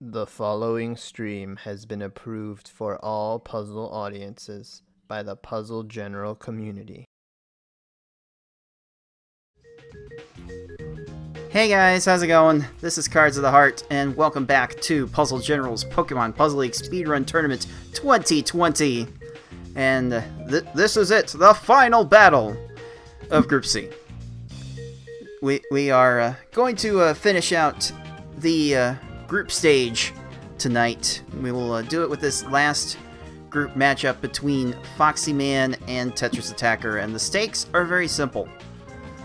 The following stream has been approved for all puzzle audiences by the puzzle general community. Hey guys, how's it going? This is Cards of the Heart, and welcome back to Puzzle General's Pokemon Puzzle League Speedrun Tournament 2020. And this is it, the final battle of Group C. We are going to finish out the group stage tonight. We will do it with this last group matchup between Foxyman and Tetrisattakr, and the stakes are very simple.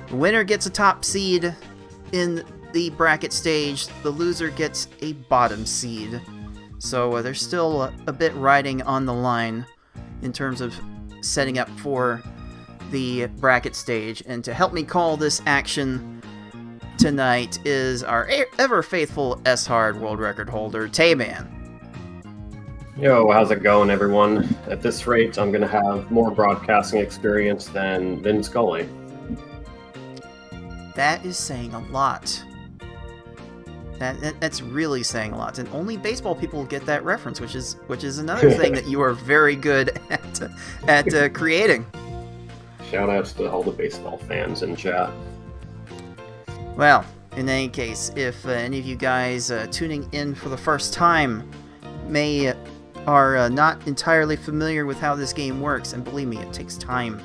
The winner gets a top seed in the bracket stage, the loser gets a bottom seed. So there's still a bit riding on the line in terms of setting up for the bracket stage. And to help me call this action tonight is our ever faithful S-Hard world record holder, Tayman. Yo, how's it going, everyone? At this rate, I'm going to have more broadcasting experience than Vin Scully. That is saying a lot. That's really saying a lot, and only baseball people get that reference, which is another thing that you are very good at creating. Shout outs to all the baseball fans in chat. Well, in any case, if any of you guys tuning in for the first time are not entirely familiar with how this game works, and believe me, it takes time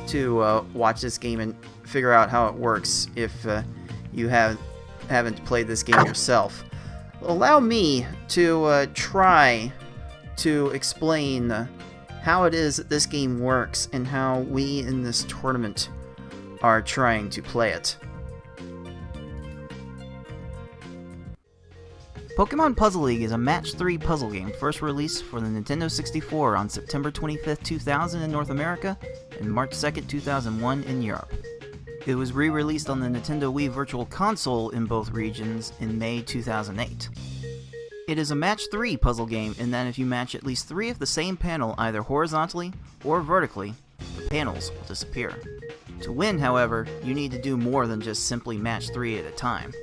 to watch this game and figure out how it works if you haven't played this game yourself. Allow me to try to explain how it is that this game works and how we in this tournament are trying to play it. Pokemon Puzzle League is a Match 3 puzzle game first released for the Nintendo 64 on September 25th, 2000 in North America and March 2nd, 2001 in Europe. It was re-released on the Nintendo Wii Virtual Console in both regions in May 2008. It is a Match 3 puzzle game in that if you match at least 3 of the same panel either horizontally or vertically, the panels will disappear. To win, however, you need to do more than just simply match 3 at a time.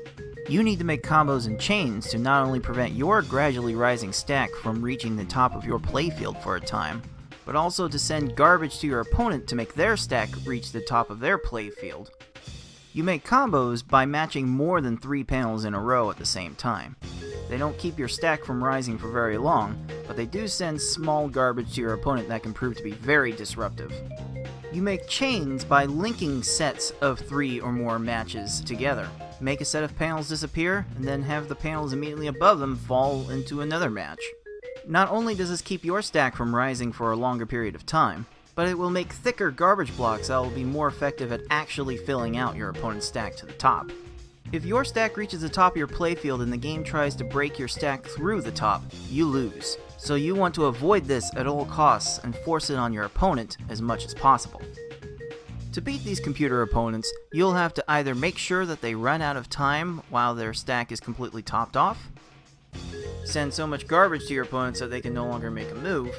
You need to make combos and chains to not only prevent your gradually rising stack from reaching the top of your playfield for a time, but also to send garbage to your opponent to make their stack reach the top of their playfield. You make combos by matching more than 3 panels in a row at the same time. They don't keep your stack from rising for very long, but they do send small garbage to your opponent that can prove to be very disruptive. You make chains by linking sets of 3 or more matches together. Make a set of panels disappear, and then have the panels immediately above them fall into another match. Not only does this keep your stack from rising for a longer period of time, but it will make thicker garbage blocks that will be more effective at actually filling out your opponent's stack to the top. If your stack reaches the top of your playfield and the game tries to break your stack through the top, you lose. So you want to avoid this at all costs and force it on your opponent as much as possible. To beat these computer opponents, you'll have to either make sure that they run out of time while their stack is completely topped off, send so much garbage to your opponent so they can no longer make a move,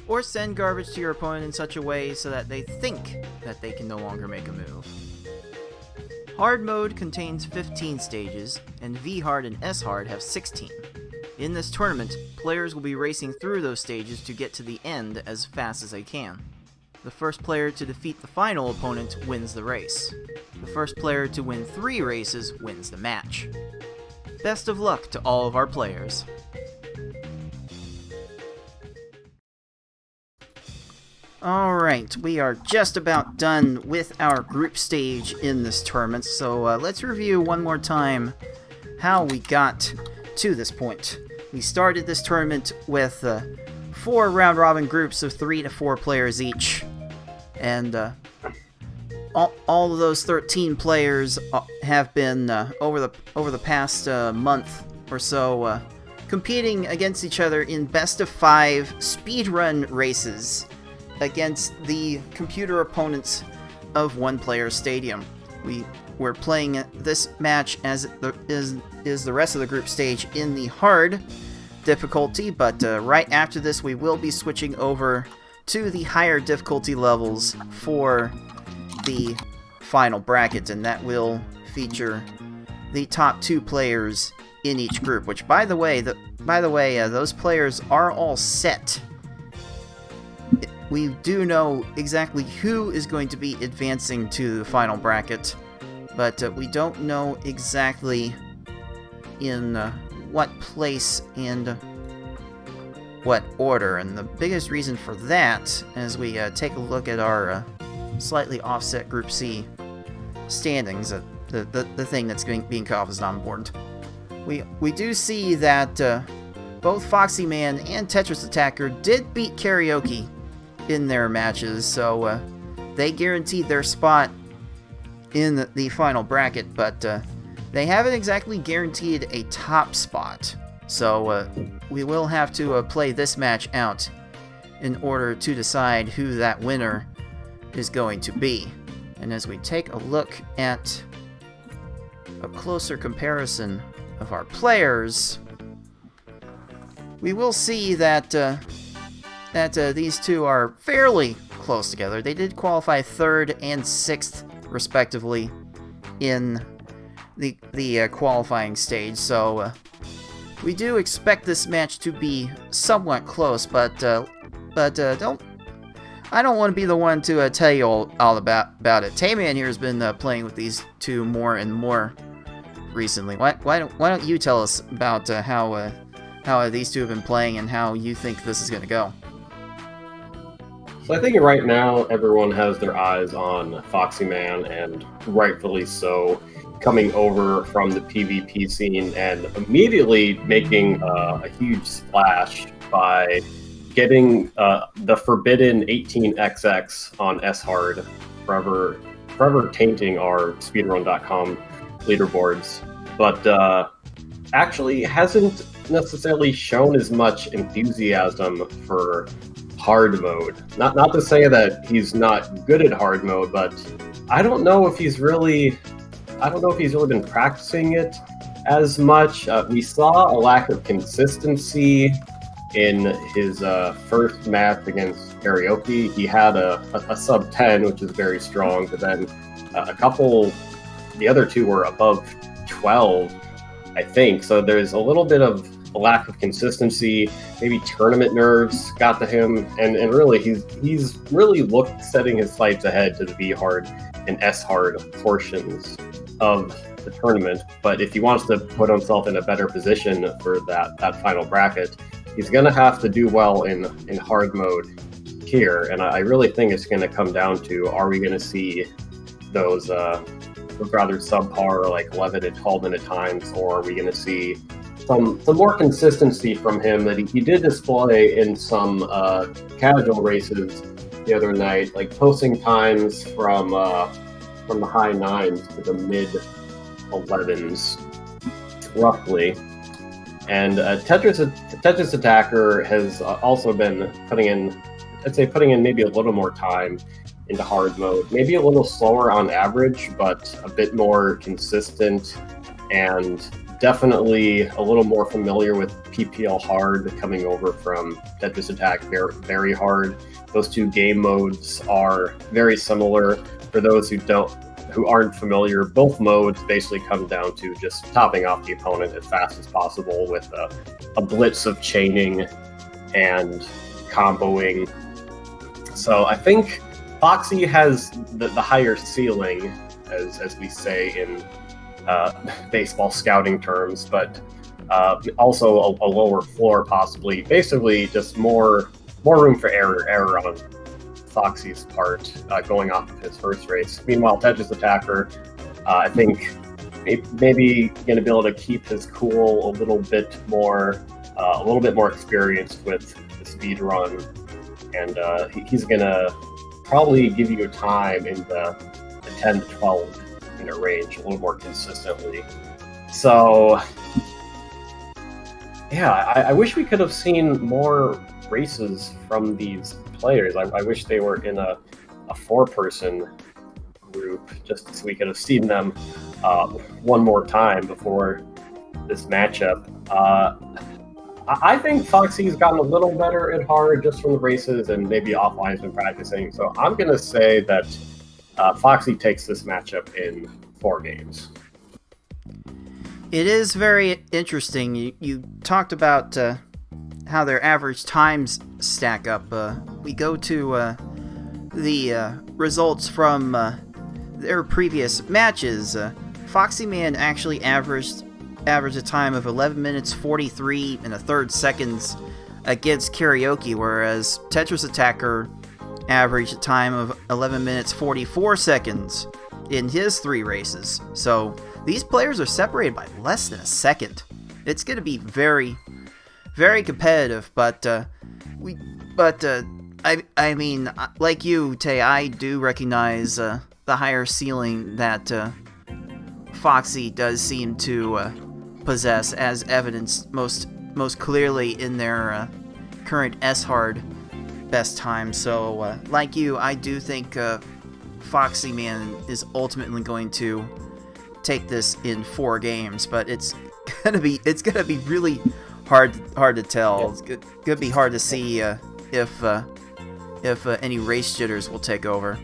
or send garbage to your opponent in such a way so that they think that they can no longer make a move. Hard mode contains 15 stages, and V-Hard and S-Hard have 16. In this tournament, players will be racing through those stages to get to the end as fast as they can. The first player to defeat the final opponent wins the race. The first player to win 3 races wins the match. Best of luck to all of our players. Alright, we are just about done with our group stage in this tournament, so let's review one more time how we got to this point. We started this tournament with 4 round-robin groups of 3 to 4 players each, and all of those 13 players have been over the past month or so competing against each other in best-of-5 speedrun races against the computer opponents of One Player Stadium. We're playing this match as is the rest of the group stage in the hard difficulty, but right after this we will be switching over to the higher difficulty levels for the final bracket, and that will feature the top 2 players in each group. Which, by the way, those players are all set. We do know exactly who is going to be advancing to the final bracket, but we don't know exactly in what place and what order. And the biggest reason for that, as we take a look at our slightly offset Group C standings, the thing that's being cut off is not important. We do see that both Foxyman and Tetrisattakr did beat Karaoke in their matches, so they guaranteed their spot in the final bracket, but they haven't exactly guaranteed a top spot. So we will have to play this match out in order to decide who that winner is going to be. And as we take a look at a closer comparison of our players, we will see that these two are fairly close together. They did qualify 3rd and 6th, respectively, in the qualifying stage. So we do expect this match to be somewhat close, but I don't want to be the one to tell you all about it. Tayman here has been playing with these two more and more recently. Why don't you tell us about how these two have been playing and how you think this is going to go? So I think right now everyone has their eyes on Foxyman, and rightfully so, coming over from the PvP scene and immediately making a huge splash by getting the forbidden 18xx on S-Hard, forever tainting our Speedrun.com leaderboards, but actually hasn't necessarily shown as much enthusiasm for hard mode. Not to say that he's not good at hard mode, but I don't know if he's really been practicing it as much. We saw a lack of consistency in his first match against Karaoke. He had a sub 10, which is very strong, but then the other two were above 12, I think. So there's a little bit of a lack of consistency. Maybe tournament nerves got to him, and really he's really setting his sights ahead to the V hard and S hard portions of the tournament. But if he wants to put himself in a better position for that final bracket, he's going to have to do well in hard mode here. And I really think it's going to come down to, are we going to see those rather subpar, like 11 and 12 minute times, or are we going to see some more consistency from him that he did display in some casual races the other night, like posting times from the high 9s to the mid 11s, roughly. And Tetrisattakr has also been putting in maybe a little more time into hard mode, maybe a little slower on average, but a bit more consistent, and definitely a little more familiar with PPL hard, coming over from Tetrisattakr very hard. Those two game modes are very similar. For those who aren't familiar, both modes basically come down to just topping off the opponent as fast as possible with a blitz of chaining and comboing. So I think Foxy has the higher ceiling, as we say in baseball scouting terms, but also a lower floor, possibly. Basically, just more room for error on Foxy's part going off of his first race. Meanwhile, Tetrisattakr, I think maybe going to be able to keep his cool a little bit more experienced with the speed run, and he's going to probably give you time in the 10 to 12 minute range a little more consistently. So yeah, I wish we could have seen more races from these players. I wish they were in a 4-person group, just so we could have seen them one more time before this matchup. I think Foxy's gotten a little better at hard just from the races, and maybe offline has been practicing. So I'm going to say that Foxy takes this matchup in 4 games. It is very interesting. You talked about how their average times stack up. We go to the results from their previous matches. Foxyman actually averaged a time of 11 minutes 43 and a third seconds against Karaoke, whereas Tetrisattakr averaged a time of 11 minutes 44 seconds in his 3 races. So these players are separated by less than a second. It's going to be very, very competitive, but I mean, like you, Tay, I do recognize the higher ceiling that Foxy does seem to possess, as evidenced most clearly in their current S-Hard best time. So, like you, I do think Foxyman is ultimately going to take this in 4 games, but it's gonna be really hard to tell. Yeah. It's gonna be hard to see if any race jitters will take over.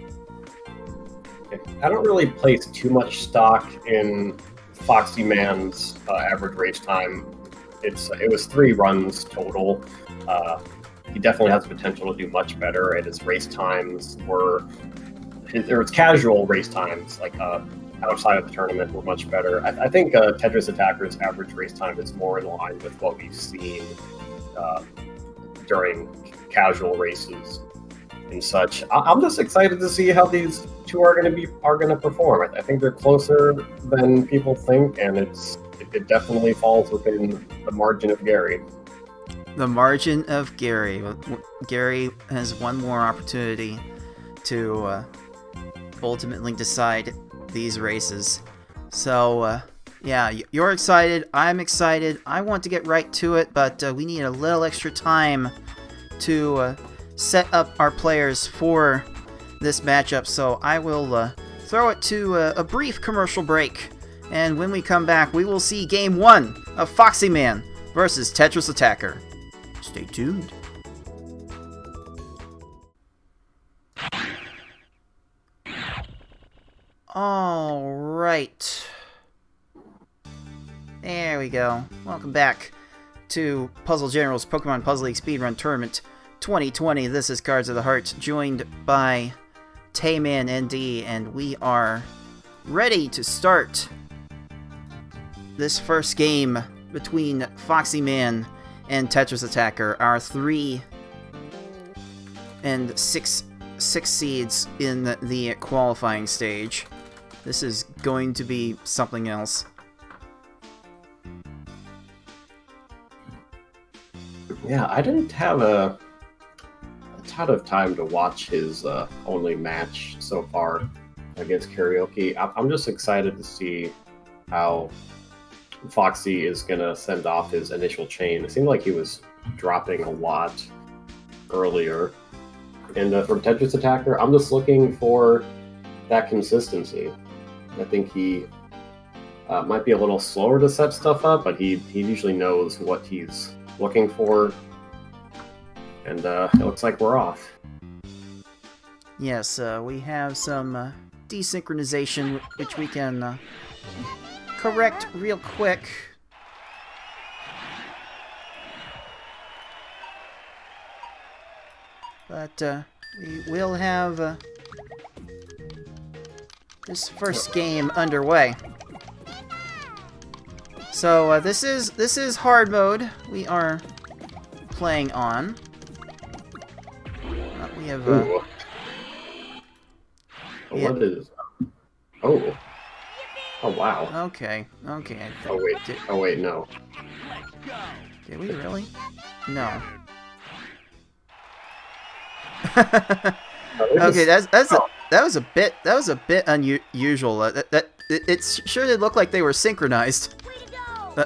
I don't really place too much stock in Foxyman's average race time. It was 3 runs total. He definitely has the potential to do much better, and his race times there was casual race times, like outside of the tournament, were much better. I think Tetrisattak's average race time is more in line with what we've seen during casual races and such. I'm just excited to see how these two are going to perform. I think they're closer than people think, and it definitely falls within the margin of Gary. The margin of Gary. Gary has one more opportunity to ultimately decide these races. So, yeah, you're excited. I'm excited. I want to get right to it, but we need a little extra time to set up our players for this matchup. So I will throw it to a brief commercial break. And when we come back, we will see Game 1 of Foxyman versus Tetrisattakr. Stay tuned. Alright. There we go. Welcome back to Puzzle General's Pokemon Puzzle League Speedrun Tournament 2020. This is Cards of the Heart, joined by Tayman ND, and we are ready to start this first game between Foxyman and Tetrisattakr, our 3 and 6 seeds in the qualifying stage. This is going to be something else. Yeah, I didn't have a ton of time to watch his only match so far against Karaoke. I'm just excited to see how Foxy is going to send off his initial chain. It seemed like he was dropping a lot earlier. And from Tetrisattakr, I'm just looking for that consistency. I think he might be a little slower to set stuff up, but he usually knows what he's looking for. And it looks like we're off. Yes, we have some desynchronization, which we can correct real quick. But we will have this first game underway. So this is hard mode we are playing on. We have Ooh. yeah. What is? Oh. Oh wow. Okay. Oh wait, no. Did we really? No. Okay, that was a bit unusual. It sure did look like they were synchronized.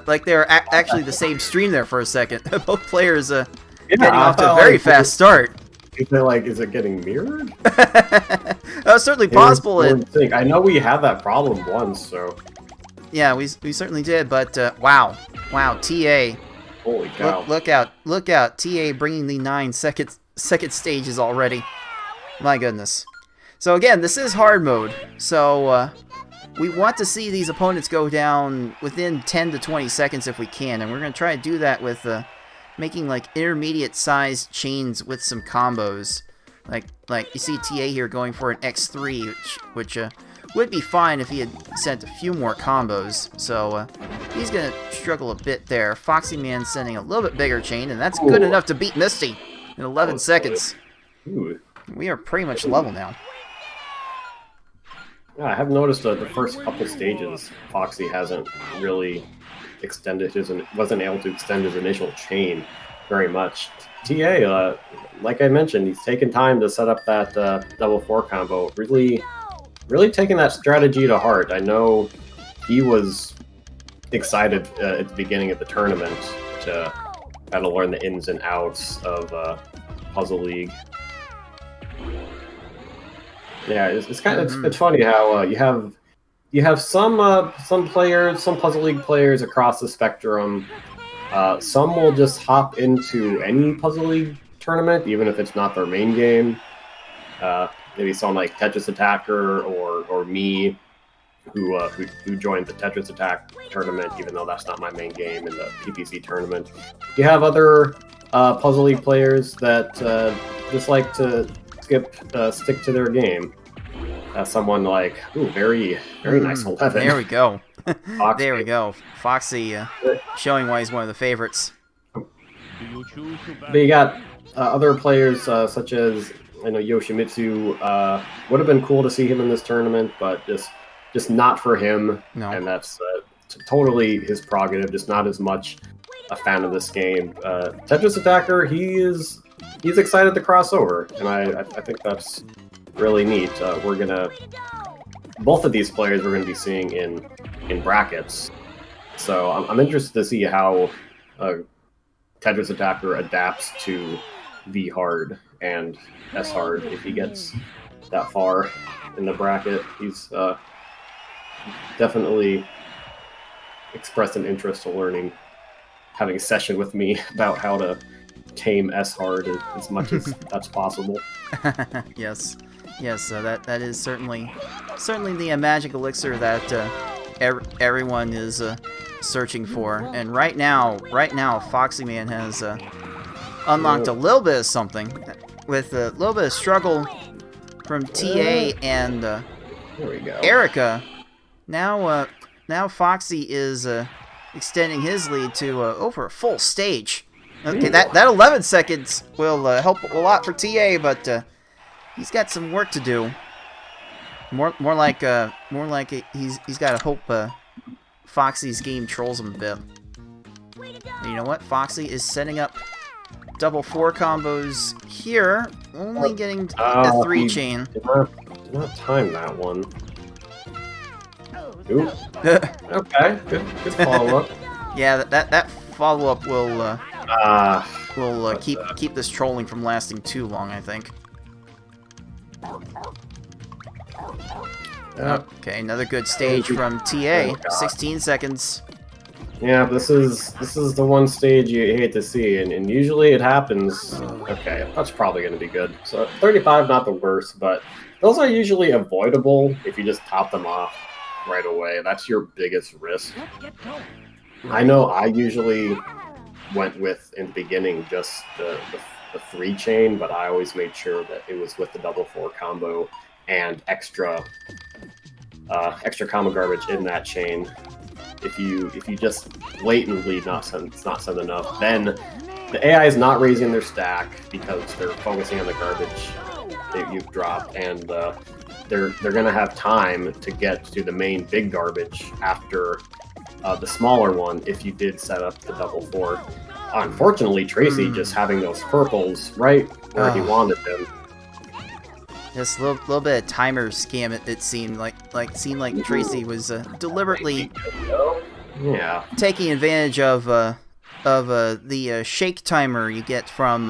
Like they were actually the same stream there for a second. Both players getting off to a very fast start. Is it getting mirrored? That was certainly possible. I know we had that problem once, so. Yeah, we certainly did. But wow, TA. Holy cow! Look out! TA bringing the 9 second stages already. My goodness. So again, this is hard mode. So we want to see these opponents go down within 10 to 20 seconds if we can, and we're going to try to do that with making like intermediate-sized chains with some combos. Like you see TA here going for an X3, which would be fine if he had sent a few more combos. So he's going to struggle a bit there. Foxyman sending a little bit bigger chain, and that's good enough to beat Misty in 11 seconds. We are pretty much level now. Yeah, I have noticed the first couple stages, Foxy hasn't really extended wasn't able to extend his initial chain very much. TA, like I mentioned, he's taken time to set up that double 4 combo. Really taking that strategy to heart. I know he was excited at the beginning of the tournament to kind of learn the ins and outs of Puzzle League. Yeah, it's kind of it's funny how you have some players, some Puzzle League players across the spectrum. Some will just hop into any Puzzle League tournament, even if it's not their main game. Maybe someone like Tetrisattakr or me, who joined the Tetrisattakr tournament, even though that's not my main game in the PPC tournament. You have other Puzzle League players that just like to stick to their game. Someone like, very nice 11. There we go. There we go. Foxy showing why he's one of the favorites. But you got other players such as Yoshimitsu. Would have been cool to see him in this tournament, but just not for him. No. And that's totally his prerogative. Just not as much a fan of this game. Tetrisattakr, he's excited to cross over, and I think that's really neat. Both of these players we're gonna be seeing in brackets. So I'm interested to see how Tetrisattakr adapts to V hard and S hard if he gets that far in the bracket. He's definitely expressed an interest in learning, having a session with me about how to tame S hard as much as that's possible. Yes, that is certainly the magic elixir that everyone is searching for. And right now, Foxyman has unlocked a little bit of something with a little bit of struggle from TA and there we go. Erica. Now Foxy is extending his lead to over a full stage. Okay, that 11 seconds will help a lot for TA, but he's got some work to do. More like he's got to hope Foxy's game trolls him a bit. And you know what? Foxy is setting up double 4 combos here, only getting a 3 chain. Did not time that one. Ooh. Okay, good follow up. Yeah, that follow up will keep this trolling from lasting too long, I think. Okay, another good stage from TA. 16 seconds. Yeah, this is the one stage you hate to see, and usually it happens. Okay, that's probably going to be good. So 35, not the worst, but those are usually avoidable if you just top them off right away. That's your biggest risk. I know I usually went with, in the beginning, just the 3 chain, but I always made sure that it was with the double 4 combo and extra combo garbage in that chain. If you just blatantly not send enough, then the AI is not raising their stack because they're focusing on the garbage that you've dropped, and they're gonna have time to get to the main big garbage after the smaller one if you did set up the double 4. Unfortunately, Tracy just having those purples right where he wanted them. This little bit of timer scam. It seemed like Tracy was deliberately taking advantage of the shake timer you get from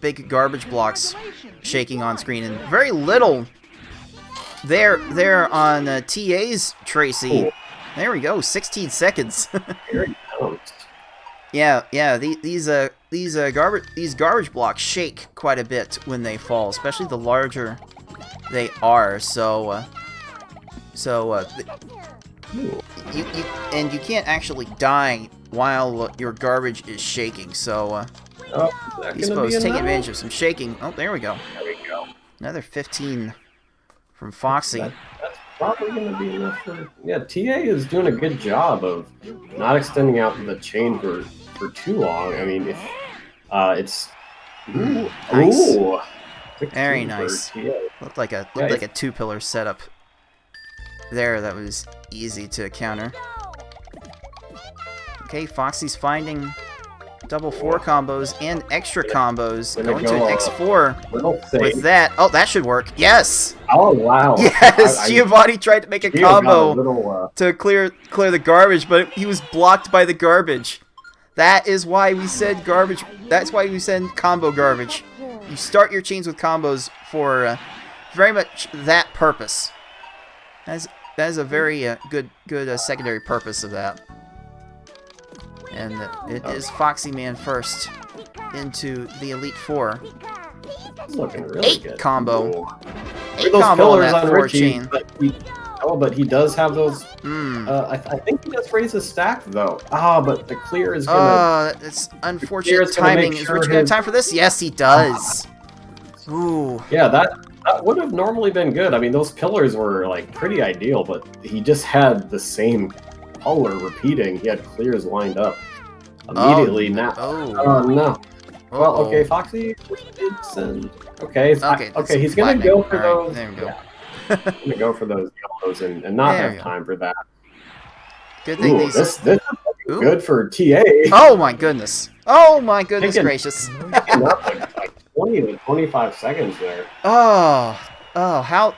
big garbage blocks shaking on screen, and very little there on TA's Tracy. Ooh. There we go, 16 seconds. Here he comes. Yeah. These garbage blocks shake quite a bit when they fall, especially the larger they are. So So, Ooh. you can't actually die while your garbage is shaking. So, Oh, is that you're gonna supposed be to take enough? advantage of some shaking. Oh, there we go. There we go. Another 15 from Foxy. That's probably going to be enough for... Yeah, TA is doing a good job of not extending out the chain for too long. I mean, if it's... Ooh, Nice. ooh, Very 16 for nice. TA. Looked like a two-pillar setup there that was easy to counter. Okay, Foxy's finding double 4 combos and extra combos. Going to an X4 with that. Oh, that should work. Yes! Oh, wow. Yes! Giovanni tried to make a combo little, to clear the garbage, but he was blocked by the garbage. That is why we said garbage. That's why we said combo garbage. You start your chains with combos for very much that purpose. That is a very good secondary purpose of that. And it is Foxyman first into the Elite Four. It's looking really 8 good. combo. Ooh. 8 Those combo on pillars that on 4 Richie, chain. but he does have those. Mm. I think he does raise his stack though. Ah, but the clear is gonna. It's unfortunate gonna timing. make Is sure Richie gonna have his- time for this? Yes, he does. Ooh. Yeah, that would have normally been good. I mean, those pillars were like pretty ideal, but he just had the same color repeating. He had clears lined up immediately. Now, oh no. Well, okay, Foxy did send. Okay, okay, he's gonna go for those. There we go. Yeah. He's gonna go for those yellows and not There have we go. time for that. Good thing Ooh, these. this is Ooh. good for TA. Oh my goodness! Oh my goodness Picking- gracious! Picking up like 20 to 25 seconds there. Oh, how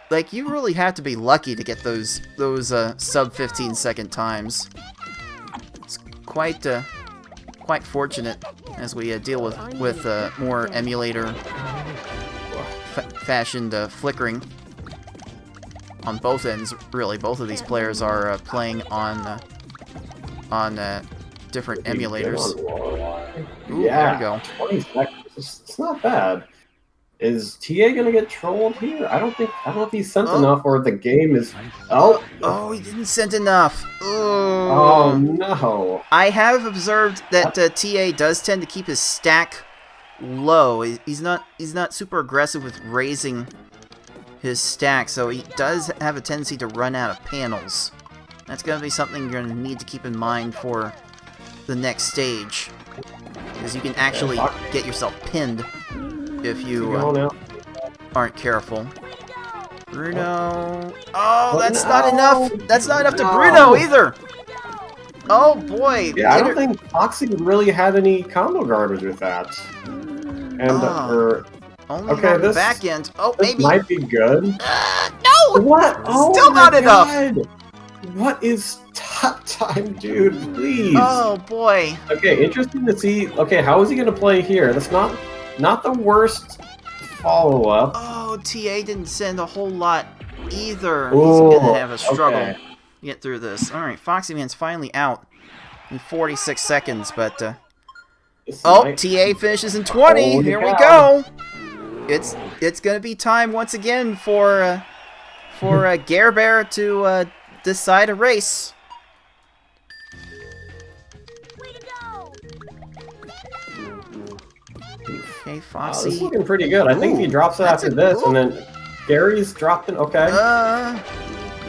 like you really have to be lucky to get those sub 15-second times. It's quite fortunate as we deal with more emulator fashioned flickering on both ends. Really, both of these players are playing on different emulators. Ooh, Yeah, there we go. 20 seconds. It's not bad. Is TA gonna get trolled here? I don't know if he sent enough or the game is. Oh, he didn't send enough. Oh no. I have observed that TA does tend to keep his stack low. He's not super aggressive with raising his stack, so he does have a tendency to run out of panels. That's going to be something you're going to need to keep in mind for the next stage, because you can actually get yourself pinned if you aren't careful. Bruno. Oh, that's not enough. That's not enough to Bruno either. Oh boy. Yeah, I don't think Foxy really had any combo garbage with that. And only okay, on the this back end. Oh, this maybe. might be good. No. What? Oh Still my not enough. God. What is top time, dude? Please. Oh boy. Okay, interesting to see. Okay, how is he gonna play here? That's not the worst follow-up. Oh, TA didn't send a whole lot either. Ooh, He's gonna have a struggle okay. to get through this. All right, Foxyman's finally out in 46 seconds, but TA finishes in 20. Holy Here we cow. go. It's gonna be time once again for Gare Bear to decide a race. Okay, Foxy. This is looking pretty good. I think if he drops it after this, and then Gary's dropping. Okay.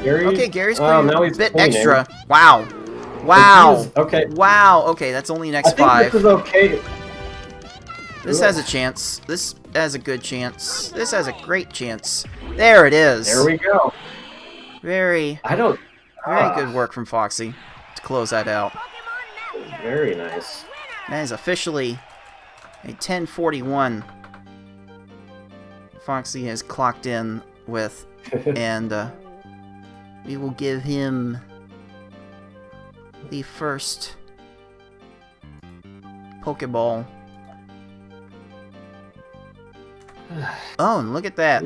Gary's putting now a he's bit cleaning. extra. Wow. Wow. Okay. Wow. Okay, that's only an I think X5. this is okay. This has a chance. This has a good chance. This has a great chance. There it is. There we go. Very good work from Foxy to close that out. Very nice. That is officially a 10:41. Foxy has clocked in with, and we will give him the first Pokeball. Oh, and look at that.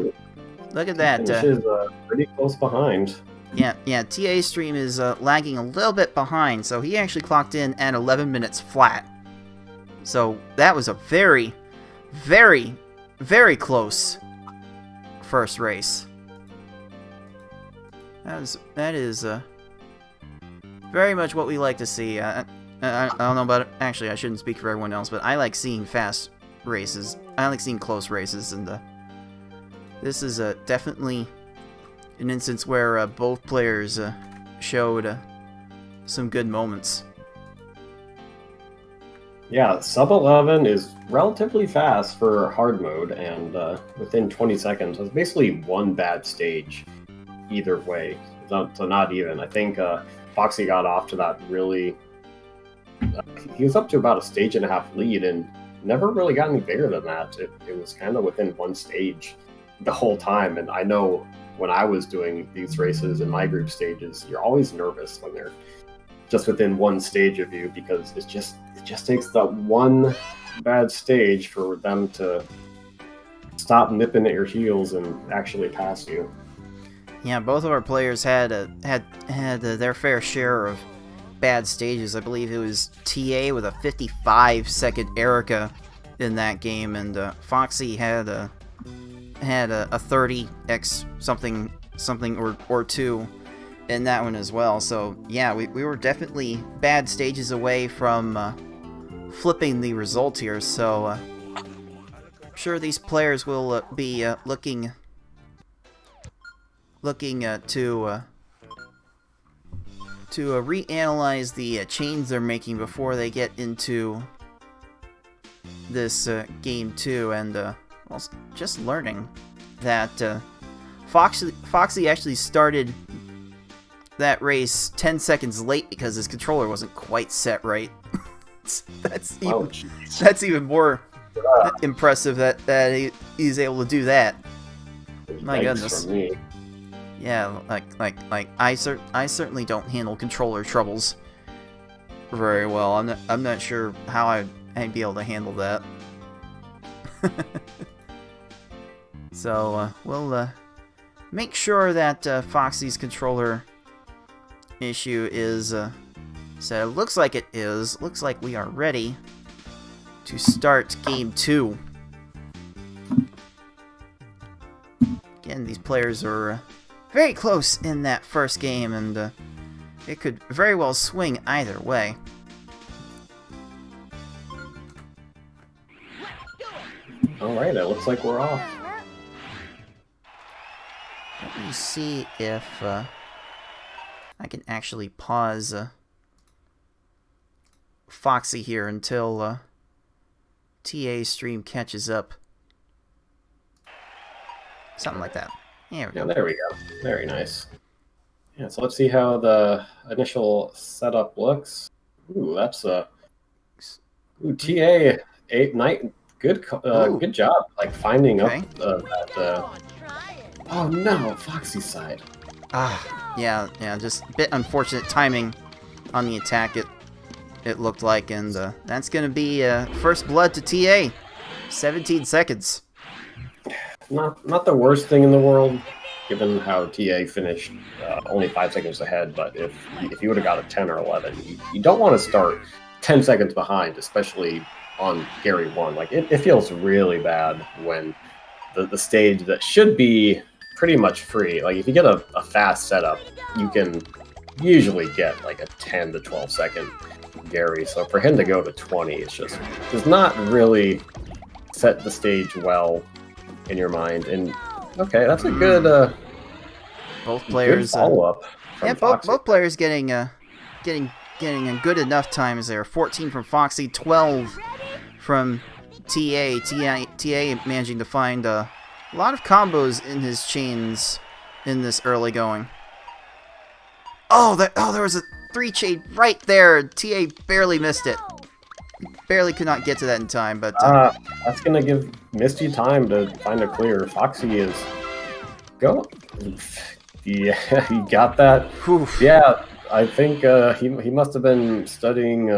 Look at that. Finishes pretty close behind. Yeah, TA's stream is lagging a little bit behind, so he actually clocked in at 11 minutes flat. So that was a very, very, very close first race. That is very much what we like to see. I don't know about it. Actually, I shouldn't speak for everyone else, but I like seeing fast races. I like seeing close races, and this is definitely an instance where both players showed some good moments. Yeah, sub 11 is relatively fast for hard mode, and within 20 seconds, it's basically one bad stage either way. So not even. I think Foxy got off to that really... he was up to about a stage and a half lead, and never really got any bigger than that. It was kind of within one stage the whole time, and I know when I was doing these races in my group stages, you're always nervous when they're just within one stage of you, because it just takes that one bad stage for them to stop nipping at your heels and actually pass you. Yeah, both of our players had their fair share of bad stages. I believe it was TA with a 55-second Erica in that game, and Foxy had a 30x something or two in that one as well. So yeah, we were definitely bad stages away from flipping the result here. So I'm sure these players will be looking to reanalyze the change they're making before they get into this game 2, and well, just learning that Foxy actually started that race 10 seconds late because his controller wasn't quite set right. That's even more impressive that he's able to do that. My goodness. Yeah, like I certainly don't handle controller troubles very well. I'm not sure how I'd be able to handle that. So we'll make sure that Foxy's controller issue is set. It looks like it is. Looks like we are ready to start game 2. Again, these players are very close in that first game, and it could very well swing either way. Alright, it looks like we're off. Let me see if I can actually pause Foxy here until TA's stream catches up. Something like that. There we go. Yeah, there we go. Very nice. Yeah, so let's see how the initial setup looks. Ooh, that's TA 8 good good job, like finding up that. Oh no, Foxy's side. Yeah, just a bit unfortunate timing on the attack. It looked like, and that's gonna be first blood to TA. 17 seconds. Not the worst thing in the world, given how TA finished only 5 seconds ahead. But if you would have got a 10 or 11, you don't want to start 10 seconds behind, especially on Gary 1. Like it feels really bad when the stage that should be pretty much free. Like if you get a fast setup, you can usually get like a 10 to 12 second Gary. So for him to go to 20, it's just does not really set the stage well in your mind. And okay, that's a good both players follow up. Yeah, both players getting a good enough times there. 14 from Foxy, 12 from TA. TA managing to find a lot of combos in his chains in this early going. There was a 3 chain right there. TA barely missed it. Barely could not get to that in time, but that's gonna give Misty time to find a clear. Foxy is go. Yeah, he got that. Whew. Yeah, I think he must have been studying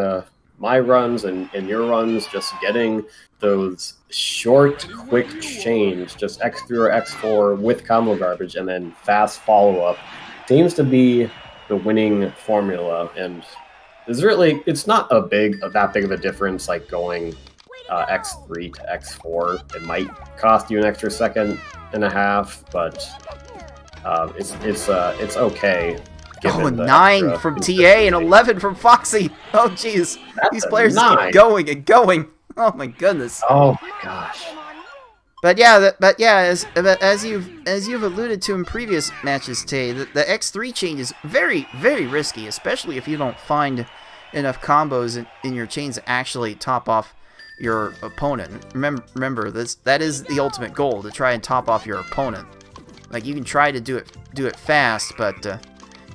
my runs and your runs, just getting those short, quick chains, just X3 or X4 with combo garbage, and then fast follow-up. Seems to be the winning formula, and it's not that big of a difference, like going X3 to X4. It might cost you an extra second and a half, but It's okay. Oh, Given the 9 extra from TA and 11 from Foxy. Oh, jeez. These players keep going and going. Oh my goodness. Oh my gosh. But yeah, as you've alluded to in previous matches, Tay, the X3 chain is very, very risky, especially if you don't find enough combos in your chains to actually top off your opponent. Remember that is the ultimate goal, to try and top off your opponent. Like, you can try to do it fast, but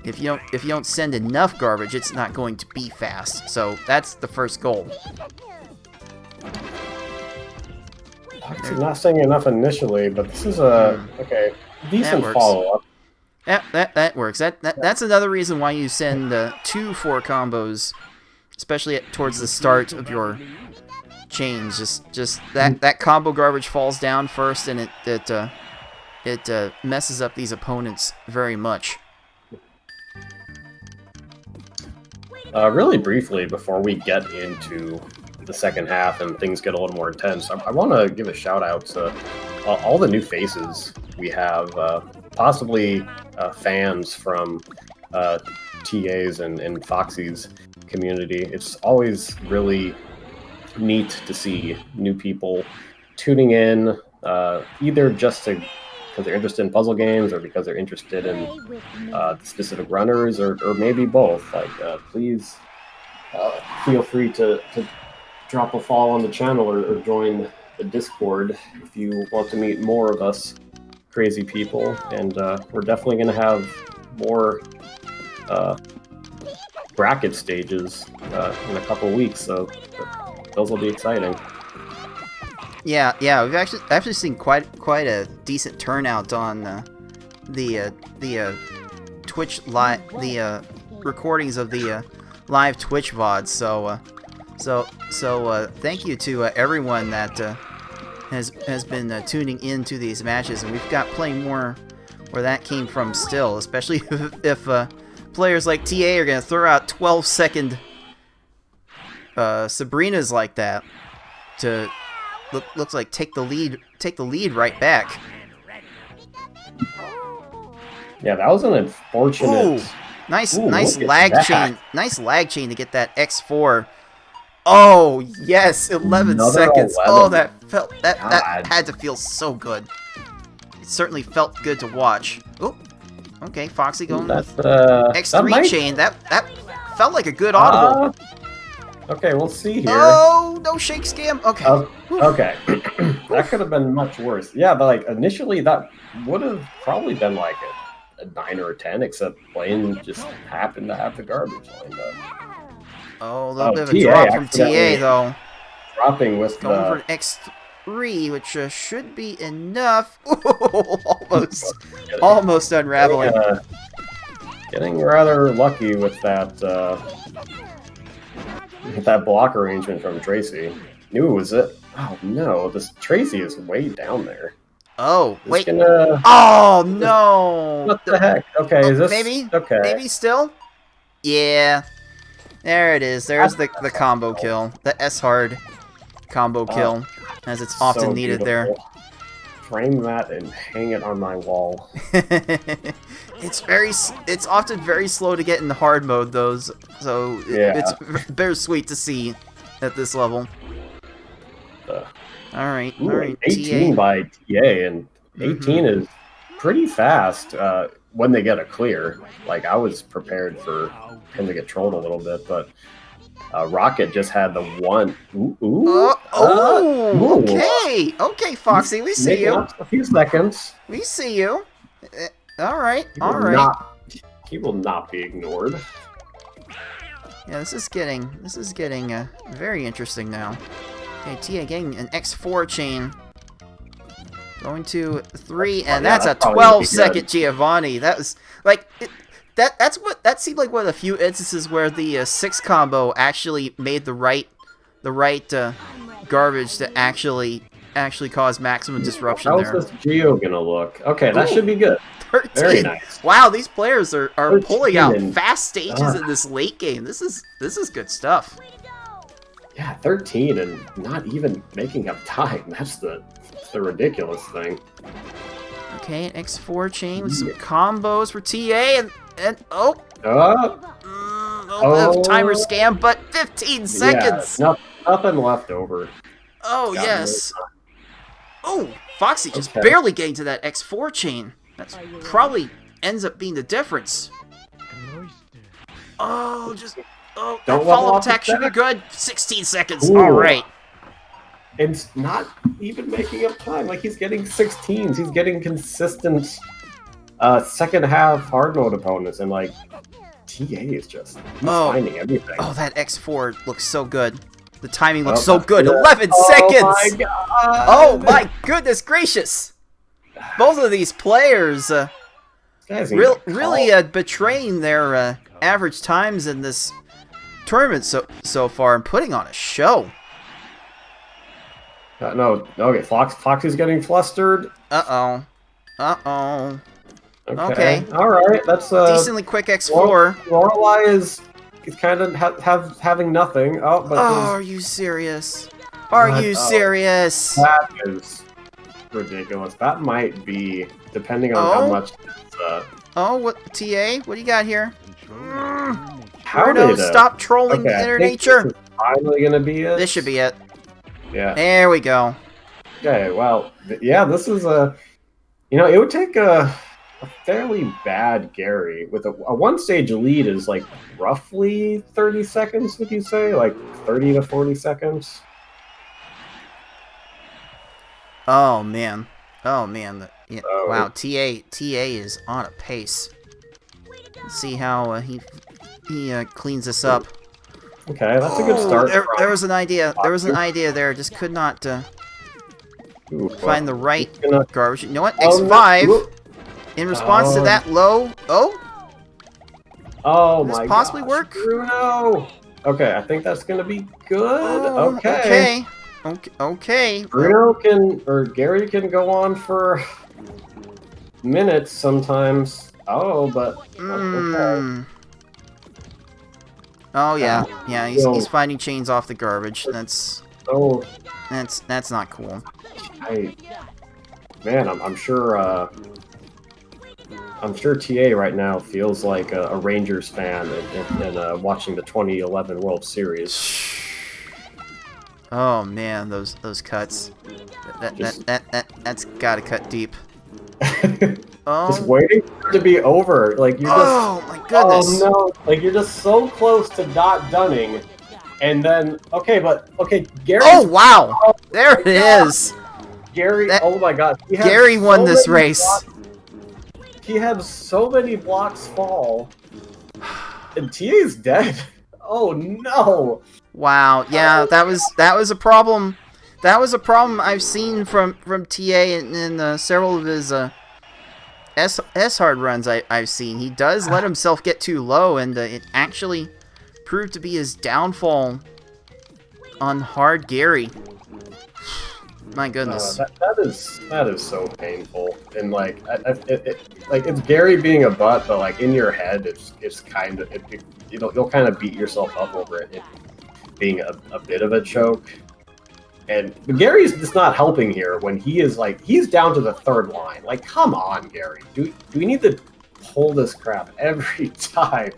if you don't send enough garbage, it's not going to be fast. So that's the first goal. I'm not saying enough initially, but this is a decent follow-up. Yeah, that works. That's another reason why you send 2 4 combos, especially towards the start of your chains. Just that combo garbage falls down first, and it messes up these opponents very much. Really briefly, before we get into the second half and things get a little more intense, I want to give a shout out to all the new faces we have, possibly fans from TA's and Foxy's community. It's always really neat to see new people tuning in, either just because they're interested in puzzle games or because they're interested in specific runners, or maybe both. Like, please feel free to drop a follow on the channel or join the Discord if you want to meet more of us crazy people. And we're definitely going to have more bracket stages in a couple weeks, so those will be exciting. Yeah, we've actually seen quite a decent turnout on the Twitch live, the recordings of the live Twitch VODs. So thank you to everyone that has been tuning into these matches, and we've got plenty more where that came from still, especially if players like TA are going to throw out 12-second Sabrinas like that to looks like take the lead right back. Yeah, that was an unfortunate. Ooh, nice lag chain. Nice lag chain to get that X4. Oh yes, 11 seconds. 11. Oh, that had to feel so good. It certainly felt good to watch. Oh, okay, Foxy going with X3 chain. That felt like a good audible. Okay, we'll see here. Oh, no shake scam. Okay. Okay. That could have been much worse. Yeah, but like initially that would have probably been like a 9 or a 10, except Blaine just happened to have the garbage lined up. Oh, a little bit of a drop from TA though. Dropping with going for an X3, which should be enough. Almost unraveling. Getting rather lucky with that block arrangement from Tracy. Knew it was it. Oh no, this Tracy is way down there. Oh, wait. Gonna... Oh no! What the heck? Okay, is this maybe? Okay. Maybe still? Yeah. There it is. There's the combo kill. The S-hard combo kill, as it's often needed there. Frame that and hang it on my wall. It's often very slow to get in the hard mode, though, so it's bittersweet to see at this level. All right. 18 TA. by TA, and 18 is pretty fast when they get a clear. Like, I was prepared for him to get trolled a little bit, but Rocket just had the one. Okay, Foxy, we see you. A few seconds. We see you. All right. He will not be ignored. Yeah, this is getting very interesting now. Okay, TA getting an X4 chain. Going to 3, and that's a 12-second Giovanni. That was like that seemed like one of the few instances where the 6 combo actually made the right garbage to actually cause maximum disruption there. How's this Geo gonna look? Okay, that should be good. 13. Very nice. Wow, these players are pulling out fast stages in this late game. This is good stuff. Yeah, 13 and not even making up time. That's the ridiculous thing. Okay, an X4 chain with some combos for TA, and oh, timer scam, but 15 seconds. Yeah, nothing left over. Oh yes. Oh, Foxy just barely getting to that X4 chain. That's probably ends up being the difference. Oh, that follow-up attack should be good. 16 seconds. All right. It's not even making up time. Like, he's getting 16s. He's getting consistent second half hard mode opponents, and like TA is just finding everything. Oh, that X4 looks so good. The timing looks so good. 11 seconds. My God. Oh my goodness gracious! Both of these players really betraying their average times in this tournament so far and putting on a show. No, okay, Foxy's getting flustered. Uh-oh. Okay. Alright, that's decently quick X4. Lorelei is kind of having nothing. Are you serious? Are you serious? That is ridiculous. That might be, depending on how much what TA? What do you got here? Bruno, stop trolling Inner Nature. This is finally gonna be it. This should be it. Yeah. There we go. Okay, well, yeah, this is it would take a fairly bad Gary with a one-stage lead is like roughly 30 seconds, would you say? Like 30 to 40 seconds? Oh, man. Wow, TA is on a pace. Let's see how he cleans this up. Okay, that's a good start. There was an idea. There was an idea there. Just could not find the right garbage. You know what? X5. No. In response to that low. Oh my! Does this possibly work? Bruno. Okay, I think that's gonna be good. Okay. Bruno Gary can go on for minutes sometimes. Okay. Oh yeah, he's finding chains off the garbage. That's not cool. I'm sure. I'm sure TA right now feels like a Rangers fan and watching the 2011 World Series. Oh man, those cuts. That's gotta cut deep. Just waiting for it to be over. Like you're just. My goodness. Oh no! Like you're just so close to not dunning, and then Gary. Oh wow! There it is. Gary. Oh my God! Gary won this race. He had so many blocks fall, and TA's dead. Oh no! Wow. Yeah, that was a problem. That was a problem I've seen from TA in several of his S-hard runs I've seen. He does let himself get too low, and it actually proved to be his downfall on hard Gary. My goodness. That is so painful, and like it's Gary being a butt, but like in your head, it's kind of you'll kind of beat yourself up over it being a bit of a choke. And Gary's just not helping here when he's down to the third line. Like, come on, Gary. Do we need to pull this crap every time?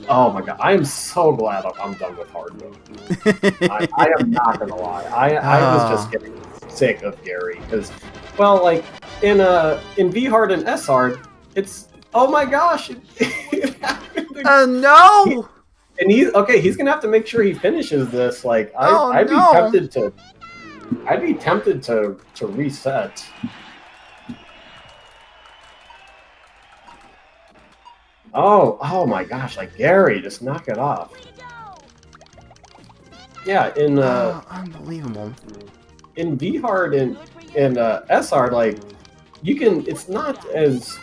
Oh my God, I am so glad I'm done with hard mode. I am not gonna lie. I was just getting sick of Gary because, well, like in V hard and S hard, it's oh my gosh. No. And he's gonna have to make sure he finishes this. Like I'd be tempted to reset. Oh my gosh, like Gary, just knock it off. Yeah, unbelievable. In V hard and S hard, like it's not as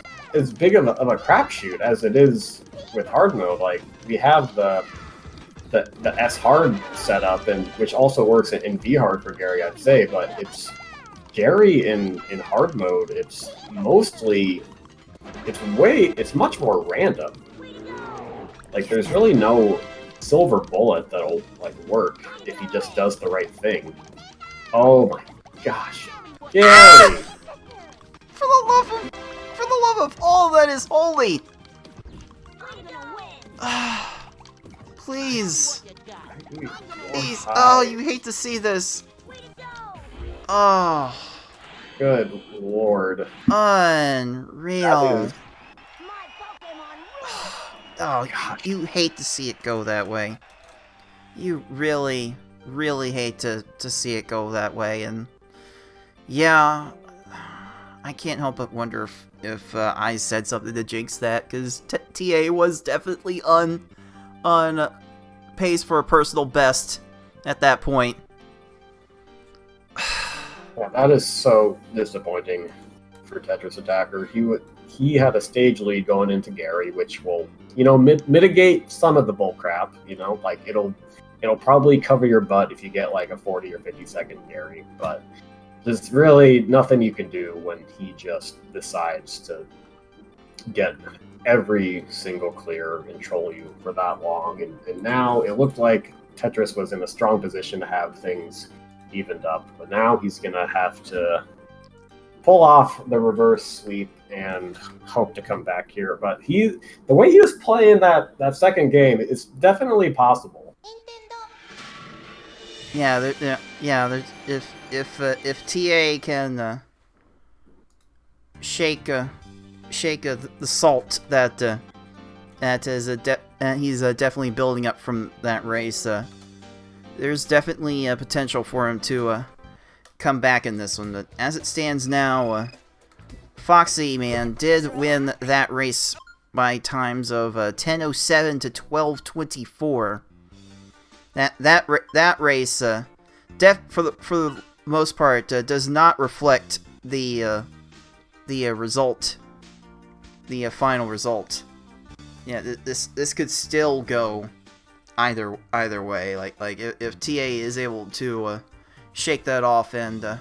big of a crapshoot as it is with hard mode. Like we have the S hard setup, and which also works in V hard for Gary, I'd say, but it's Gary in hard mode. It's much more random. Like there's really no silver bullet that'll like work if he just does the right thing. Oh my gosh, Gary! For the love of all that is holy! Please. Please. Oh, you hate to see this. Oh. Good lord. Unreal. Is... Oh, you hate to see it go that way. You really, really hate to see it go that way, and yeah, I can't help but wonder if I said something to jinx that, because TA was definitely on pace for a personal best at that point. Yeah, that is so disappointing for Tetrisattakr. He had a stage lead going into Gary, which will, you know, mitigate some of the bull crap. You know, like it'll probably cover your butt if you get like a 40 or 50-second Gary, but there's really nothing you can do when he just decides to get every single clear and troll you for that long. And now it looked like Tetris was in a strong position to have things evened up, but now he's gonna have to pull off the reverse sweep and hope to come back here. But the way he was playing that second game, it's definitely possible. Yeah, if TA can shake the salt that he's definitely building up from that race, there's definitely a potential for him to come back in this one. But as it stands now, foxyman did win that race by times of 10:07 to 12:24. That race, for the most part, does not reflect the result, the final result. Yeah, this could still go either way. Like if TA is able to shake that off and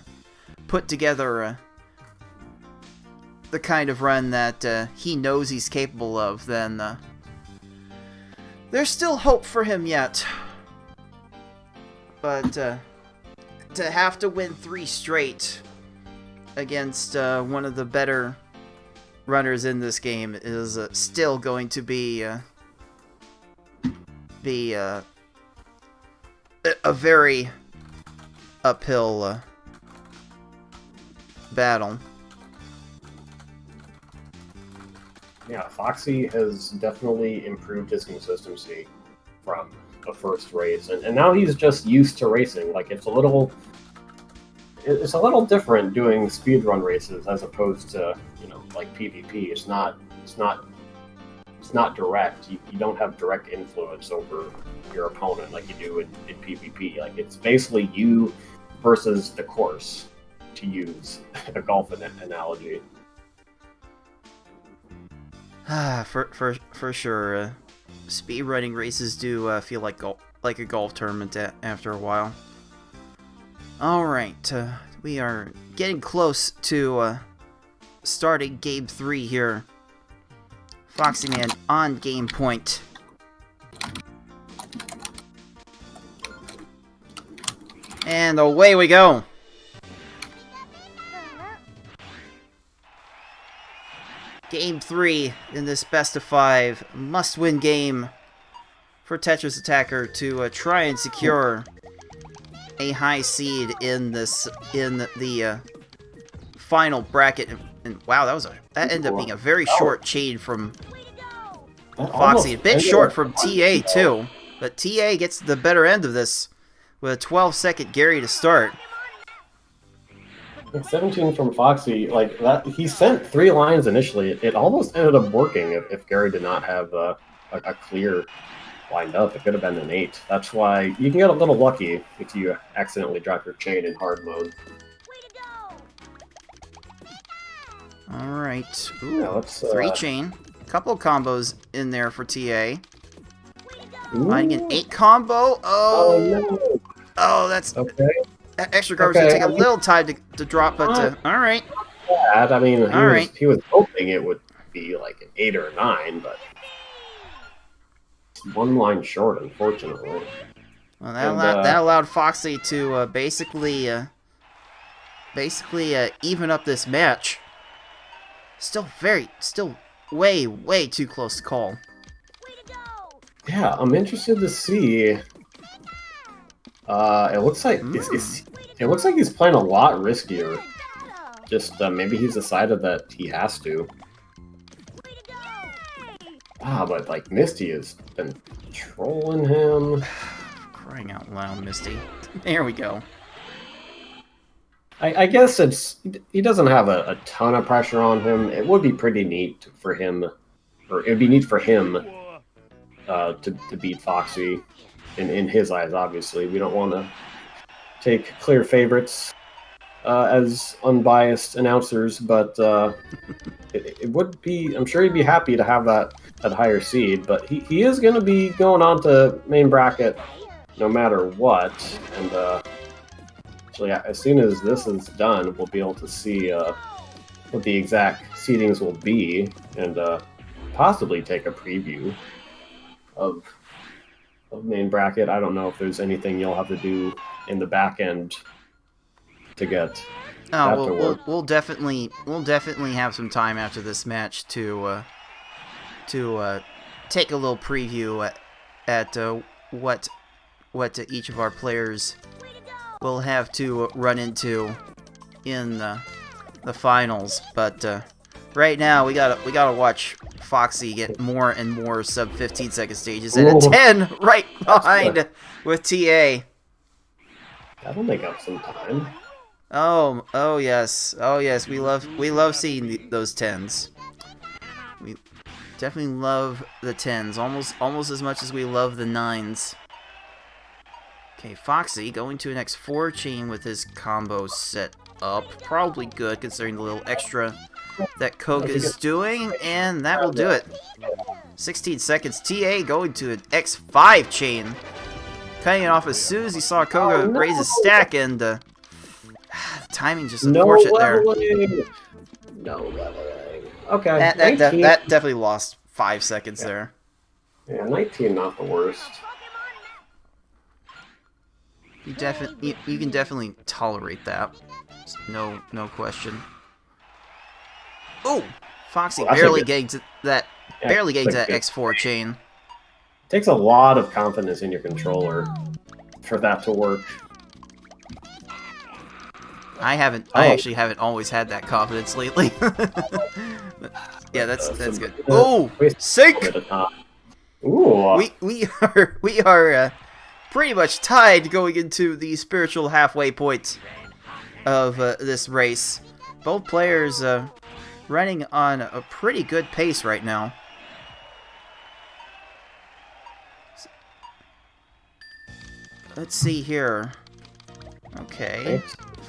put together the kind of run that he knows he's capable of, then there's still hope for him yet. But to have to win 3 straight against one of the better runners in this game is still going to be a very uphill battle. Yeah, Foxy has definitely improved his consistency from the first race, and now he's just used to racing. Like it's a little different doing speedrun races as opposed to, you know, like PvP. It's not direct. You don't have direct influence over your opponent like you do in PvP. Like it's basically you versus the course, to use a golf analogy. For sure. Speedrunning races do feel like a golf tournament after a while. Alright, we are getting close to starting game 3 here. Foxyman on game point. And away we go! Game 3 in this best of 5 must-win game for Tetrisattakr to try and secure a high seed in the final bracket. And wow, that ended up being a very short chain from Foxy. A bit short from TA too, but TA gets the better end of this with a 12-second Gary to start. 17 from Foxy, like that. He sent 3 lines initially. It almost ended up working if Gary did not have a clear lined up. It could have been an 8. That's why you can get a little lucky if you accidentally drop your chain in hard mode. Alright. Yeah, 3 chain. Couple of combos in there for TA. Finding an 8 combo. No. Oh, that's okay. Extra garbage gonna take a little time to drop, but alright. Bad. I mean, Alright. he was hoping it would be like an 8 or a 9, but it's 1 line short, unfortunately. Well, that allowed Foxy to basically even up this match. Still way too close to call. Yeah, I'm interested to see. It looks like it looks like he's playing a lot riskier. Just maybe he's decided that he has to. Ah, but like Misty has been trolling him. Crying out loud, Misty. There we go. I guess he doesn't have a ton of pressure on him. It would be pretty neat for him, or it would be neat for him to beat Foxy. In his eyes, obviously, we don't want to take clear favorites as unbiased announcers, but it would be. I'm sure he'd be happy to have that higher seed. But he is going to be going on to main bracket no matter what. And so yeah, as soon as this is done, we'll be able to see what the exact seedings will be, and possibly take a preview of main bracket. I don't know if there's anything you'll have to do in the back end to get that to work. We'll definitely have some time after this match to take a little preview at what each of our players will have to run into in the finals. But right now we gotta watch Foxy get more and more sub 15 second stages, and a 10 right behind with TA. That'll make up some time. Oh yes, we love seeing those 10s. We definitely love the 10s, almost as much as we love the 9s. Okay, Foxy going to an X4 chain with his combo set up. Probably good considering the little extra that Koga is doing, and that will do it. 16 seconds. TA going to an X5 chain. Cutting it off as soon as he saw Koga raise his stack, and the timing just unfortunate there. No leveling. Okay. That definitely lost 5 seconds there. Yeah, 19 not the worst. You can definitely tolerate that. No question. Oh, Foxy barely getting to that X4 chain. Takes a lot of confidence in your controller for that to work. I actually haven't always had that confidence lately. Yeah, that's good. Oh, sync. Ooh. We are pretty much tied going into the spiritual halfway point of this race. Both players running on a pretty good pace right now. Let's see here. Okay,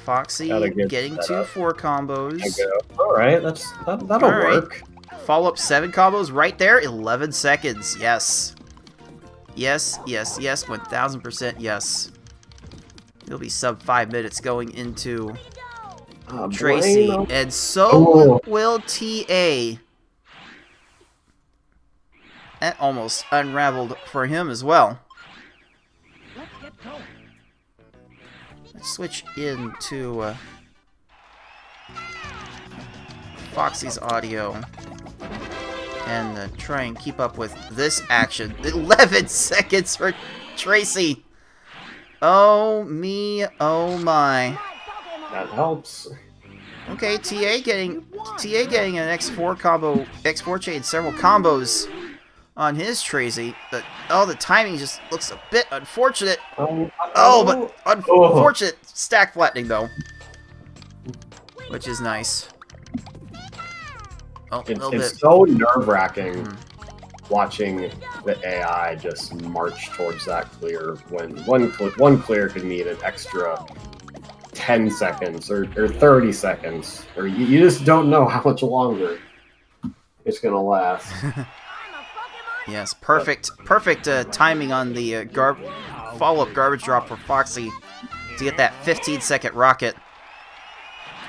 Foxy getting 2-4 combos. Alright, that'll work. Follow-up 7 combos right there, 11 seconds. Yes. Yes, 1000% yes. It'll be sub 5 minutes going into Tracy, and so will TA. That almost unraveled for him as well. Let's switch into Foxy's audio and try and keep up with this action. 11 seconds for Tracy. Oh me, oh my. That helps. Okay, TA getting an X4 combo, X4 chain, several combos on his Tracy, but the timing just looks a bit unfortunate. But unfortunate stack flattening though, which is nice. It's so nerve-wracking watching the AI just march towards that clear when one clear could mean an extra 10 seconds or 30 seconds, or you just don't know how much longer it's gonna last. Yes, perfect timing on the follow-up garbage drop for Foxy to get that 15-second rocket,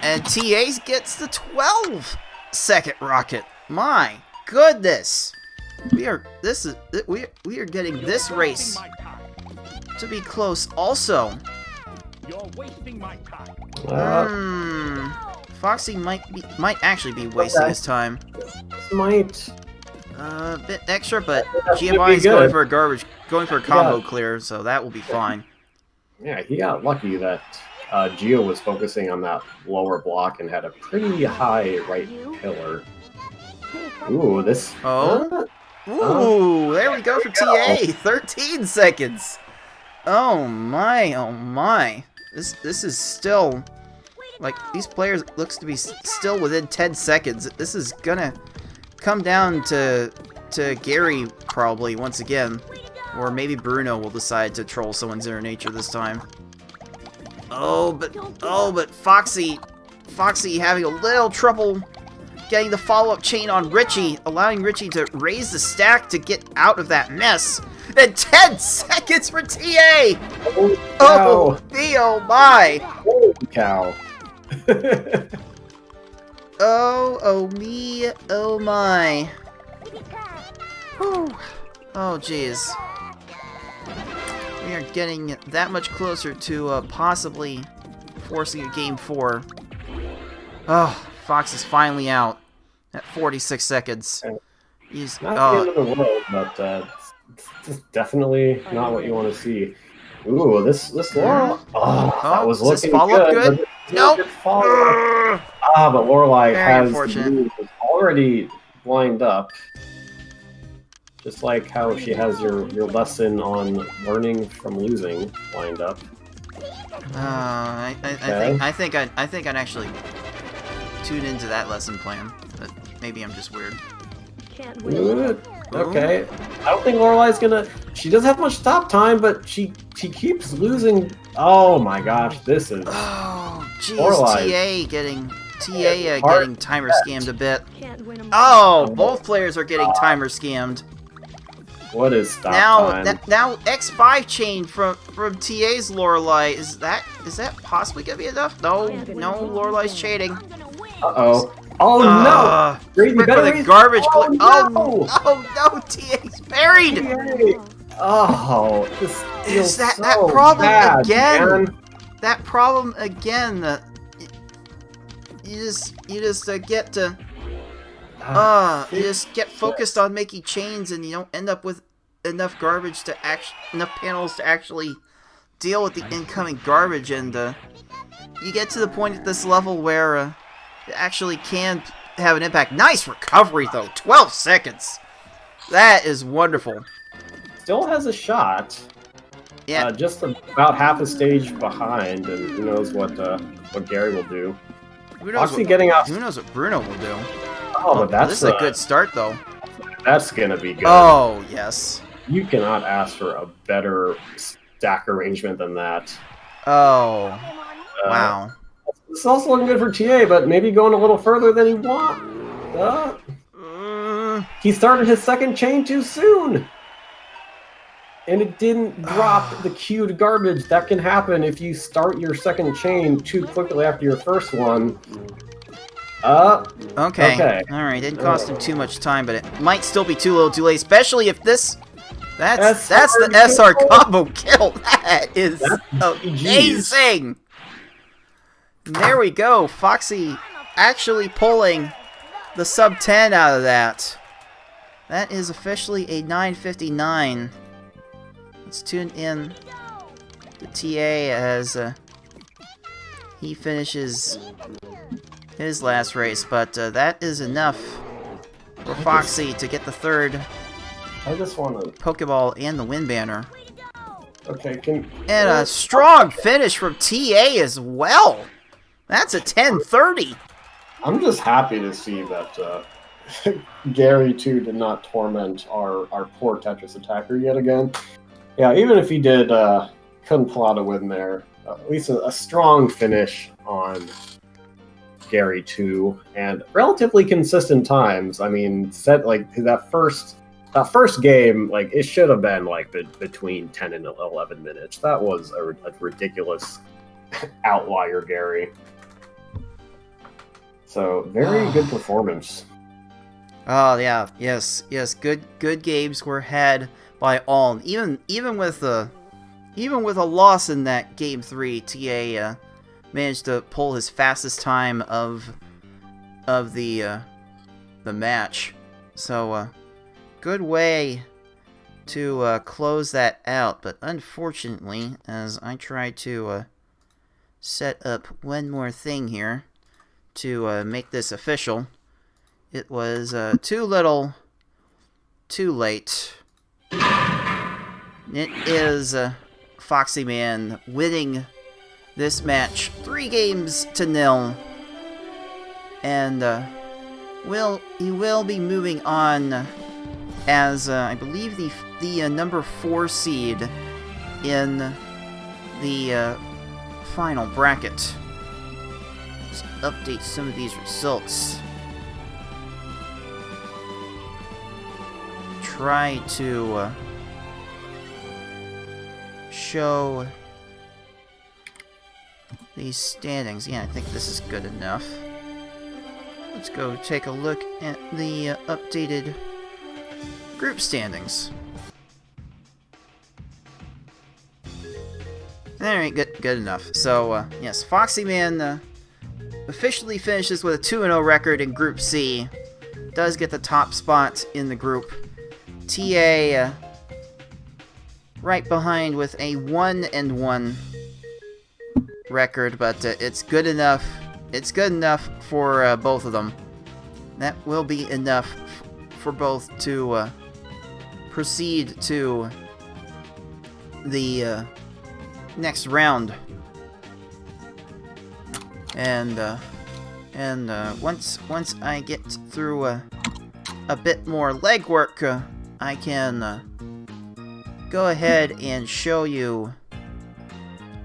and TA gets the 12-second rocket. My goodness, we are getting this race to be close also. You're wasting my time. Foxy might actually be wasting his time. This might A bit extra, but That should be Giovanni's good. going for a combo clear, so that will be fine. Yeah, he got lucky that Gio was focusing on that lower block and had a pretty high right pillar. Ooh, this. Oh. Ooh, there we go for TA. 13 seconds. Oh my, oh my. This is still, like, these players looks to be still within 10 seconds. This is gonna come down to Gary probably once again, or maybe Bruno will decide to troll someone's inner nature this time. Oh, but Foxy having a little trouble getting the follow-up chain on Richie, allowing Richie to raise the stack to get out of that mess. And 10 seconds for TA! Oh, me, oh my! Holy cow. Oh me, oh my. Whew. Oh, jeez. We are getting that much closer to possibly forcing a game 4. Oh, Fox is finally out at 46 seconds. He's Not the end of the world, but it's definitely not what you want to see. Ooh, this Laurel. Oh, that was looking good. Nope. But Lorelei has unfortunate. already lined up. Just like how she has your lesson on learning from losing lined up. I think I'd actually tune into that lesson plan, but maybe I'm just weird. Good. Okay. I don't think Lorelei's gonna. She doesn't have much stop time, but she keeps losing. Oh my gosh, this is. Oh, jeez, Lorelei. TA getting timer scammed a bit. Oh, both players are getting timer scammed. What is stop time? Now X5 chain from TA's Lorelei. Is that possibly gonna be enough? No, Lorelei's cheating. Uh-oh. Oh no! Rip for the garbage clip. Oh no, TA's buried! Oh, this Is that so problem bad, again? Man. That problem again. You just get to you just get focused on making chains, and you don't end up with enough garbage to enough panels to actually deal with the incoming garbage, and you get to the point at this level where it actually can have an impact. Nice recovery though, 12 seconds. That is wonderful. Still has a shot. Yeah. Just about half a stage behind, and who knows what Gary will do. Who knows what Bruno will do? Oh, but that's this is a good start though. That's gonna be good. Oh yes. You cannot ask for a better stack arrangement than that. Oh. Wow. It's also looking good for TA, but maybe going a little further than he wants. He started his second chain too soon. And it didn't drop the queued garbage. That can happen if you start your second chain too quickly after your first one. Okay. Alright, didn't cost him too much time, but it might still be too little too late, especially if this... That's the SR combo kill. That is amazing. There we go. Foxy actually pulling the sub 10 out of that. That is officially a 9:59. Let's tune in to TA as he finishes his last race, but that is enough for Foxy to get the third Pokeball and the win banner. Okay, and a strong finish from TA as well. That's a 10:30. I'm just happy to see that Gary too did not torment our poor Tetrisattakr yet again. Yeah, even if he did couldn't pull out a win there, at least a strong finish on Gary 2 and relatively consistent times. I mean, set like that first game, like it should have been like between 10 and 11 minutes. That was a ridiculous outlier, Gary. So very good performance. Oh yeah, yes, good games were had by all. Even with a loss in that game 3, TA managed to pull his fastest time of the match. So good way to close that out. But unfortunately, as I try to set up one more thing here to make this official, it was too little, too late. It is foxyman winning this match 3-0, and he will be moving on as I believe the number 4 seed in the final bracket. Let's update some of these results. Try to show these standings. Yeah, I think this is good enough. Let's go take a look at the updated group standings. Alright, good enough. So, yes, foxyman officially finishes with a 2-0 record in Group C. Does get the top spot in the group. TA right behind with a 1-1 record, but it's good enough. It's good enough for both of them. That will be enough for both to proceed to the next round. And once I get through a bit more legwork, I can go ahead and show you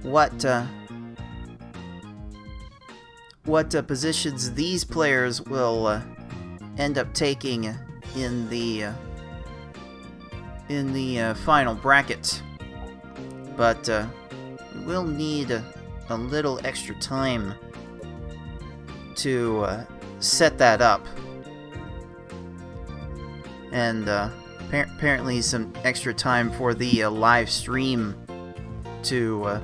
what positions these players will end up taking in the final bracket. But we'll need a little extra time to set that up, and apparently some extra time for the live stream to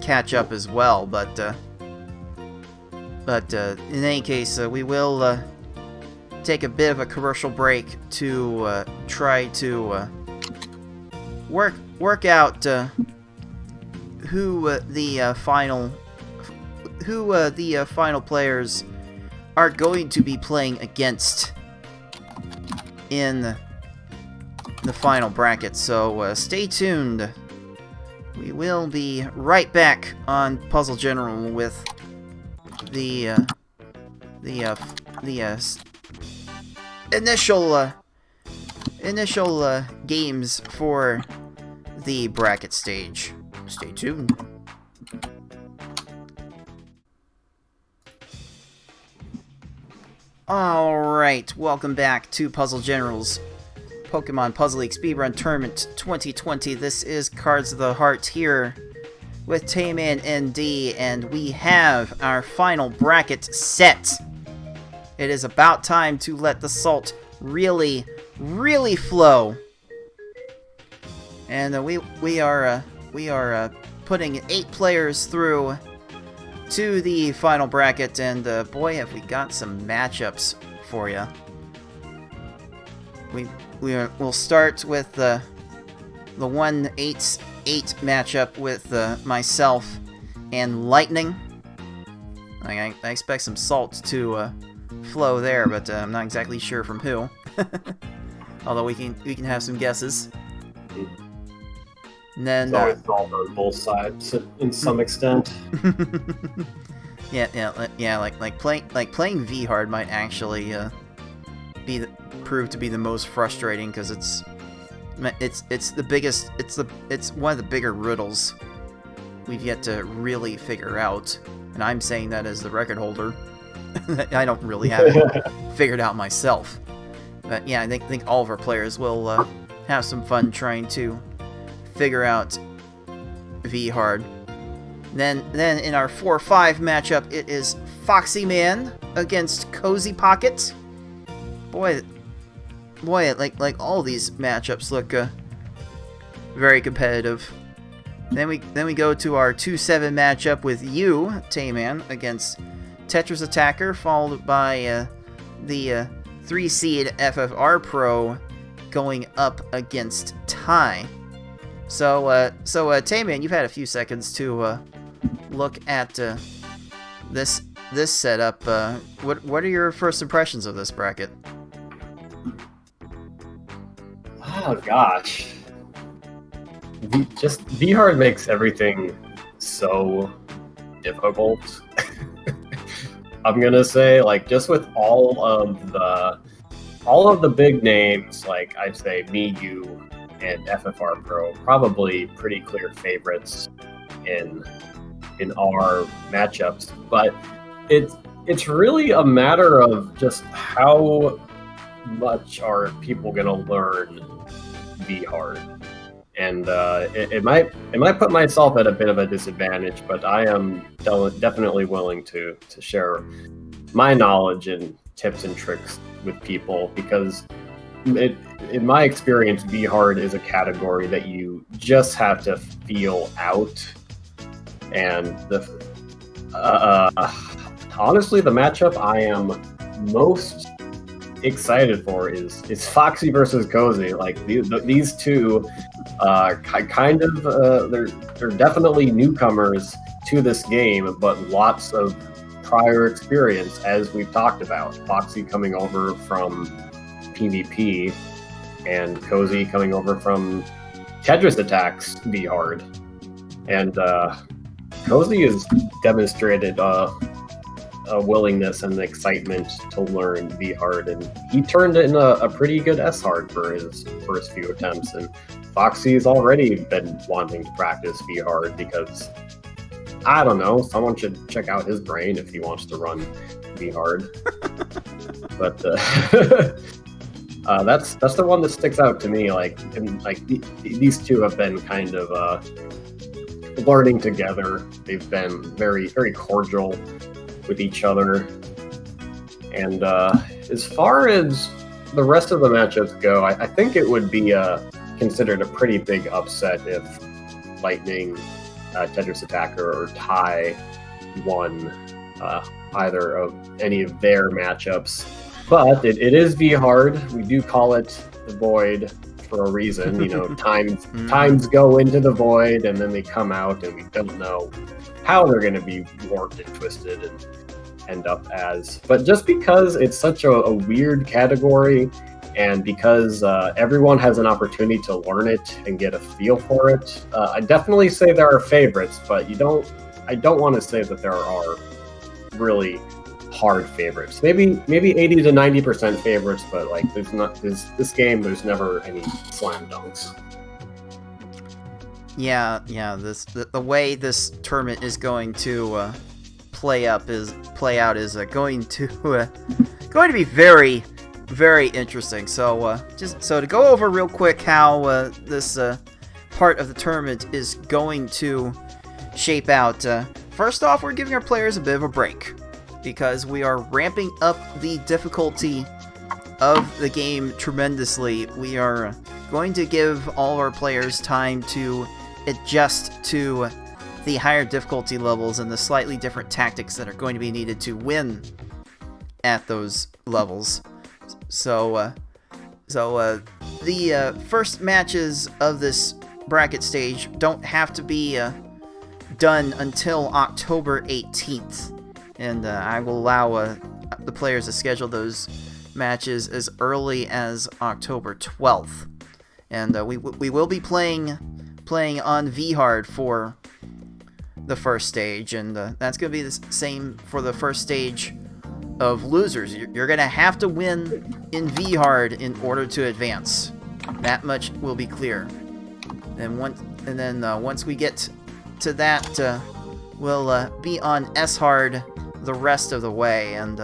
catch up as well. But in any case, we will take a bit of a commercial break to try to work out who the final players are going to be playing against in the final bracket. So stay tuned. We will be right back on Puzzle General with the initial games for the bracket stage. Stay tuned. Alright, welcome back to Puzzle General's Pokemon Puzzle League Speedrun Tournament 2020. This is Cards of the Heart here with Tayman ND, and we have our final bracket set. It is about time to let the salt really flow. And we are putting 8 players through to the final bracket, and boy, have we got some matchups for you. We'll start with the 1-8-8 matchup with myself and Lightning. I expect some salt to flow there, but I'm not exactly sure from who. Although we can have some guesses. And then it's always salt on both sides in some extent. yeah. Like playing V hard might actually prove to be the most frustrating, because it's the biggest. It's one of the bigger riddles we've yet to really figure out, and I'm saying that as the record holder. I don't really have it figured out myself. But yeah, I think all of our players will have some fun trying to figure out V hard. Then in our 4-5 matchup, it is foxyman against Cozy Pocket. Boy, like all these matchups look very competitive. Then we go to our 2-7 matchup with you, Tayman, against Tetrisattakr, followed by the 3-seed FFR Pro going up against Ty. So Tayman, you've had a few seconds to look at this setup. What are your first impressions of this bracket? Oh gosh, just V-Hard makes everything so difficult. I'm gonna say, like, just with all of the big names, like I'd say me, you, and FFR Pro, probably pretty clear favorites in our matchups. But it's really a matter of just how much are people gonna learn V-Hard. And it might put myself at a bit of a disadvantage, but I am definitely willing to share my knowledge and tips and tricks with people, because in my experience, V-Hard is a category that you just have to feel out. And honestly, the matchup I am most excited for is Foxy versus Cozy. Like, these two kind of they're definitely newcomers to this game, but lots of prior experience, as we've talked about. Foxy coming over from PvP, and Cozy coming over from Tetrisattak's V-Hard. And Cozy has demonstrated a willingness and excitement to learn V-Hard, and he turned in a pretty good S-Hard for his first few attempts. And Foxy's already been wanting to practice V-Hard because, I don't know, someone should check out his brain if he wants to run V-Hard. But that's the one that sticks out to me. Like, and like these two have been kind of learning together. They've been very, very cordial with each other. And as far as the rest of the matchups go, I think it would be considered a pretty big upset if Lightning, Tetrisattakr, or Ty won either of any of their matchups. But it is V-Hard. We do call it the Void for a reason. You know, times go into the Void and then they come out, and we don't know how they're going to be warped and twisted and end up as. But just because it's such a weird category, and because everyone has an opportunity to learn it and get a feel for it, I definitely say there are favorites, but I don't want to say that there are really hard favorites. Maybe 80 to 90% favorites, but like there's not this game. There's never any slam dunks. Yeah. The way this tournament is going to play out is going to be very, very interesting. So just to go over real quick how this part of the tournament is going to shape out. First off, we're giving our players a bit of a break, because we are ramping up the difficulty of the game tremendously. We are going to give all of our players time to adjust to the higher difficulty levels and the slightly different tactics that are going to be needed to win at those levels. So the first matches of this bracket stage don't have to be done until October 18th. And I will allow the players to schedule those matches as early as October 12th. And we will be playing on V-Hard for the first stage, and that's going to be the same for the first stage of losers. You're going to have to win in V-Hard in order to advance. That much will be clear. And once we get to that, we'll be on S-Hard the rest of the way. And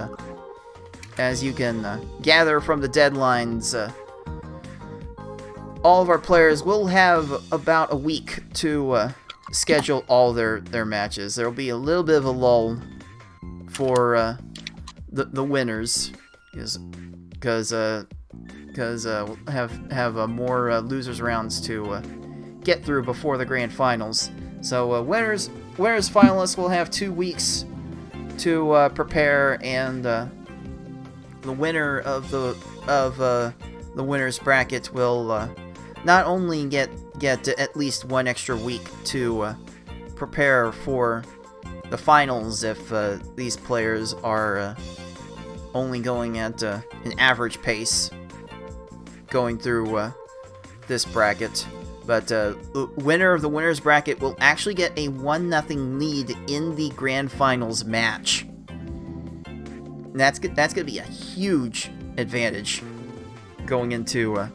as you can gather from the deadlines, all of our players will have about a week to schedule all their matches. There will be a little bit of a lull for the winners, because we'll have more losers rounds to get through before the grand finals. So winners finalists will have 2 weeks to prepare, and the winner of the winners bracket will not only get at least 1 extra week to prepare for the finals if these players are only going at an average pace going through this bracket. But the winner of the winners bracket will actually get a 1-0 lead in the grand finals match. And that's going to be a huge advantage going into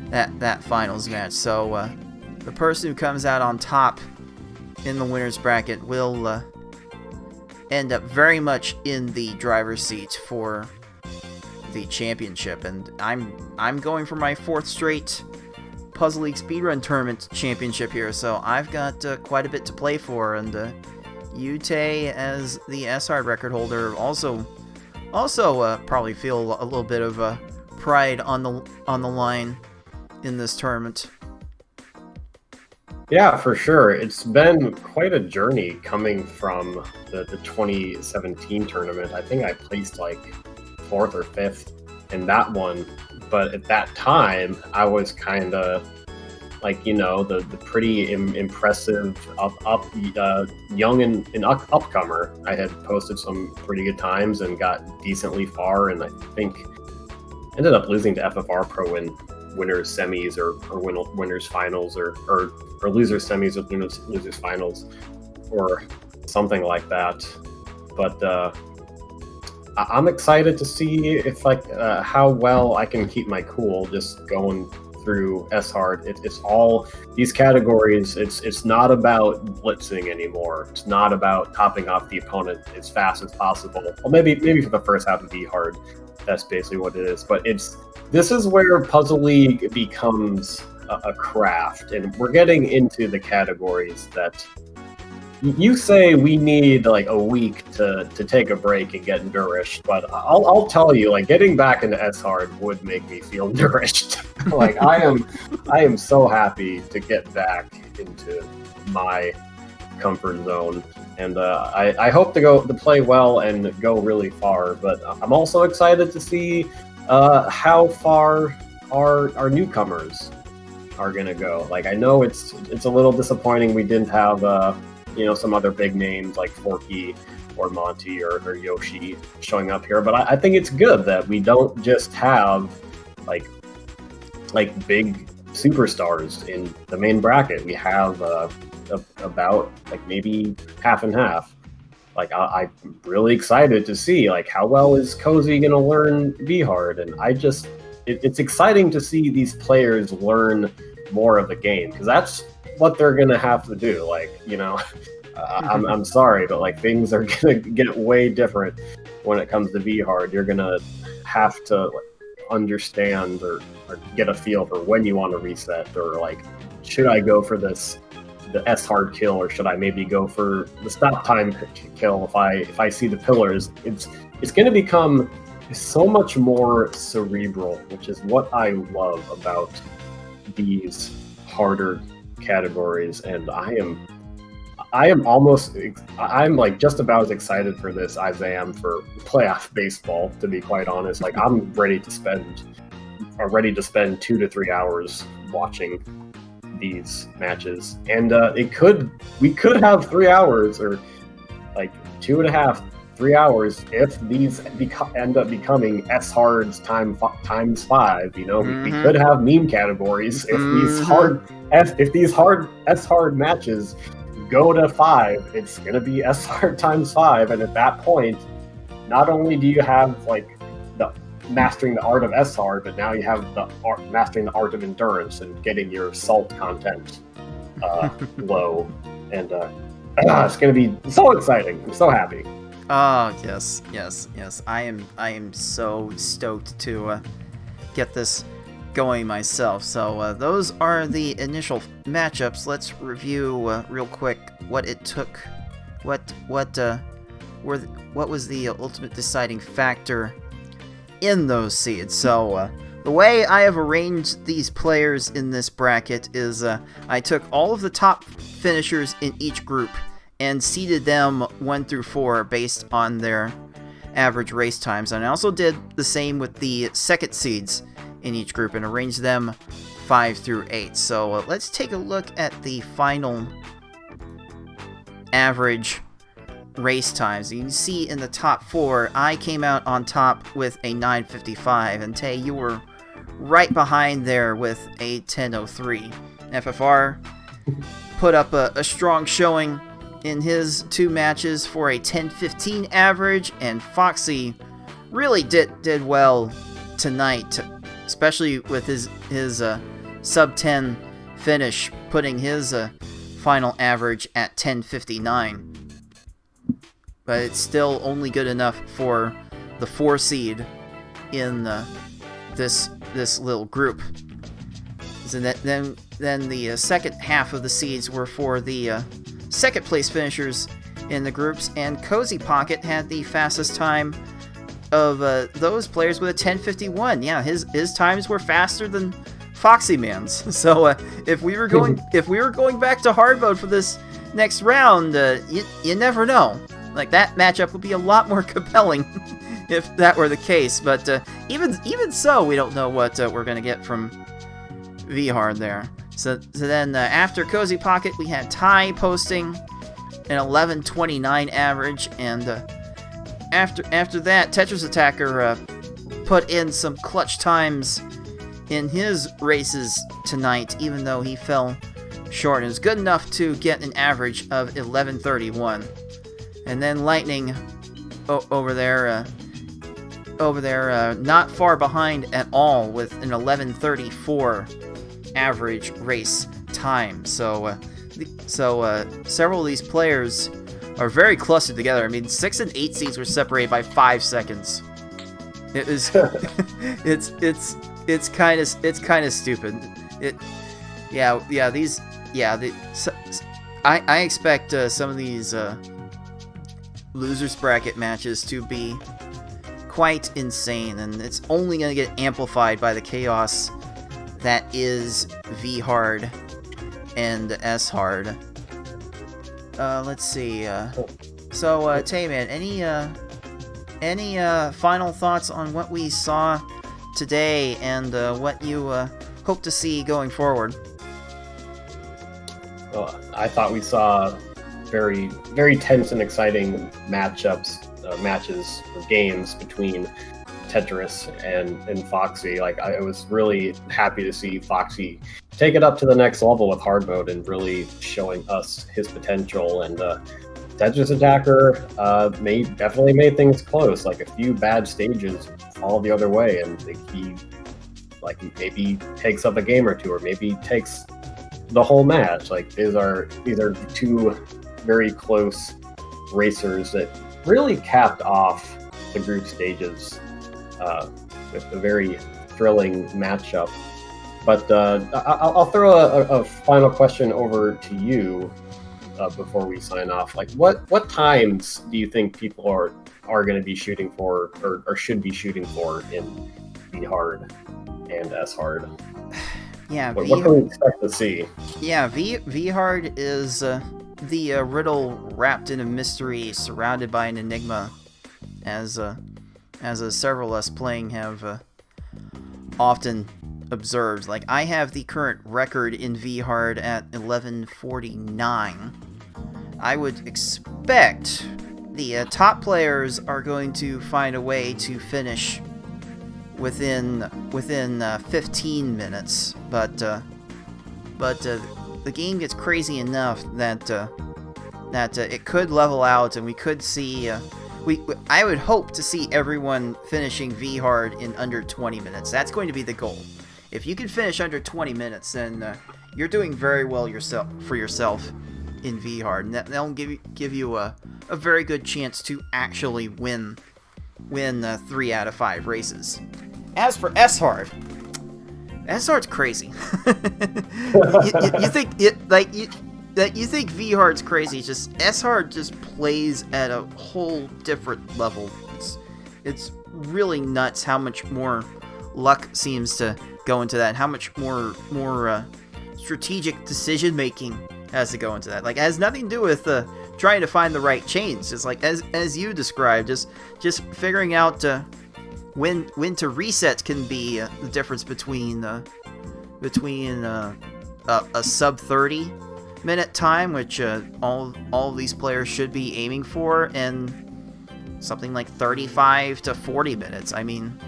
that finals match. So the person who comes out on top in the winners bracket will end up very much in the driver's seat for the championship. And I'm going for my 4th straight Puzzle League Speedrun Tournament championship here, so I've got quite a bit to play for, and Yutei, as the S-Hard record holder, also probably feel a little bit of pride on the line in this tournament. Yeah, for sure. It's been quite a journey coming from the 2017 tournament. I think I placed like 4th or 5th in that one. But at that time, I was kind of like, the pretty impressive young and upcomer. I had posted some pretty good times and got decently far, and I think ended up losing to FFR Pro in winners semis or winners finals or losers semis with losers finals or something like that. But I'm excited to see if how well I can keep my cool just going through S-Hard. It's all these categories. It's not about blitzing anymore. It's not about topping off the opponent as fast as possible. Well, maybe for the first half of V-Hard, that's basically what it is. But this is where Puzzle League becomes a craft, and we're getting into the categories that you say we need like a week to take a break and get nourished, but I'll tell you, getting back into S-Hard would make me feel nourished. I am so happy to get back into my comfort zone, and I hope to play well and go really far. But I'm also excited to see how far our newcomers are gonna go. I know it's a little disappointing we didn't have some other big names like Forky or Monty or Yoshi showing up here, but I think it's good that we don't just have like big superstars in the main bracket. We have about maybe half and half. I'm really excited to see how well is Cozy gonna learn V-Hard, and it's exciting to see these players learn more of the game, because that's what they're gonna have to do. I'm sorry, but things are gonna get way different when it comes to V-Hard. You're gonna have to understand or get a feel for when you want to reset, or should I go for the S-Hard kill, or should I maybe go for the stop time kill if I see the pillars. It's gonna become so much more cerebral, which is what I love about these harder categories, and I'm just about as excited for this as I am for playoff baseball, to be quite honest. I'm ready to spend 2 to 3 hours watching these matches, and we could have 3 hours, or 2.5, 3 hours, if these end up becoming S-Hards times 5. We could have meme categories if these hard S-Hard matches go to 5. It's gonna be S-Hard times 5, and at that point, not only do you have the mastering the art of S-Hard, but now you have the mastering the art of endurance and getting your salt content low, and it's gonna be so exciting. I'm so happy. Oh, yes. I am so stoked to get this going myself. So those are the initial matchups. Let's review real quick what it took. What was the ultimate deciding factor in those seeds. So The way I have arranged these players in this bracket is I took all of the top finishers in each group and seeded them 1 through 4 based on their average race times. And I also did the same with the second seeds in each group and arranged them 5 through 8. So let's take a look at the final average race times. You can see in the top 4, I came out on top with a 9:55, and Tay, you were right behind there with a 10:03. FFR put up a strong showing in his 2 matches for a 10:15 average, and Foxy really did well tonight, especially with his sub 10 finish, putting his final average at 10:59. But it's still only good enough for the 4 seed in this little group. So then the second half of the seeds were for the second place finishers in the groups, and Cozy Pocket had the fastest time of those players with a 10:51. Yeah, his times were faster than Foxy Man's. So if we were going back to hard mode for this next round, you never know. Like, that matchup would be a lot more compelling if that were the case. But even so, we don't know what we're gonna get from V-Hard there. So then after Cozy Pocket, we had Ty posting an 11:29 average, and after that, Tetrisattakr put in some clutch times in his races tonight, even though he fell short. It was good enough to get an average of 11:31. And then Lightning over there, not far behind at all, with an 11:34 average race time. So several of these players are very clustered together. I mean, 6 and 8 seeds were separated by 5 seconds. It is, it's kind of stupid. I expect some of these losers bracket matches to be quite insane, and it's only going to get amplified by the chaos that is V-Hard and S-Hard. Let's see. So, Tayman, any final thoughts on what we saw today and what you hope to see going forward? Well, I thought we saw very, very tense and exciting matches or games between Tetris and Foxy. Like, I was really happy to see Foxy take it up to the next level with hard mode and really showing us his potential. And Tetrisattakr definitely made things close. Like, a few bad stages fall the other way, and he maybe takes up a game or two, or maybe takes the whole match. Like, these are 2 very close racers that really capped off the group stages with a very thrilling matchup. But I'll throw a final question over to you before we sign off. Like, what times do you think people are going to be shooting for, or should be shooting for, in V-Hard and S-Hard? Yeah, what can we expect to see? Yeah, V-Hard is the riddle wrapped in a mystery, surrounded by an enigma, as several of us playing have often observed. Like, I have the current record in V-Hard at 11:49. I would expect the top players are going to find a way to finish within 15 minutes, but the game gets crazy enough that it could level out, and we could see I would hope to see everyone finishing V-Hard in under 20 minutes. That's going to be the goal. If you can finish under 20 minutes, then you're doing very well for yourself in V-Hard, and that'll give you a very good chance to actually win 3 out of 5 races. As for S-Hard, S-Hard's crazy. You think V-Hard's crazy? It's just S-Hard just plays at a whole different level. It's really nuts how much more luck seems to go into that, and how much more strategic decision making has to go into that. Like, it has nothing to do with trying to find the right chains. It's like, as you described, just figuring out when to reset can be the difference between a sub 30 minute time, which all of these players should be aiming for, and something like 35 to 40 minutes. I mean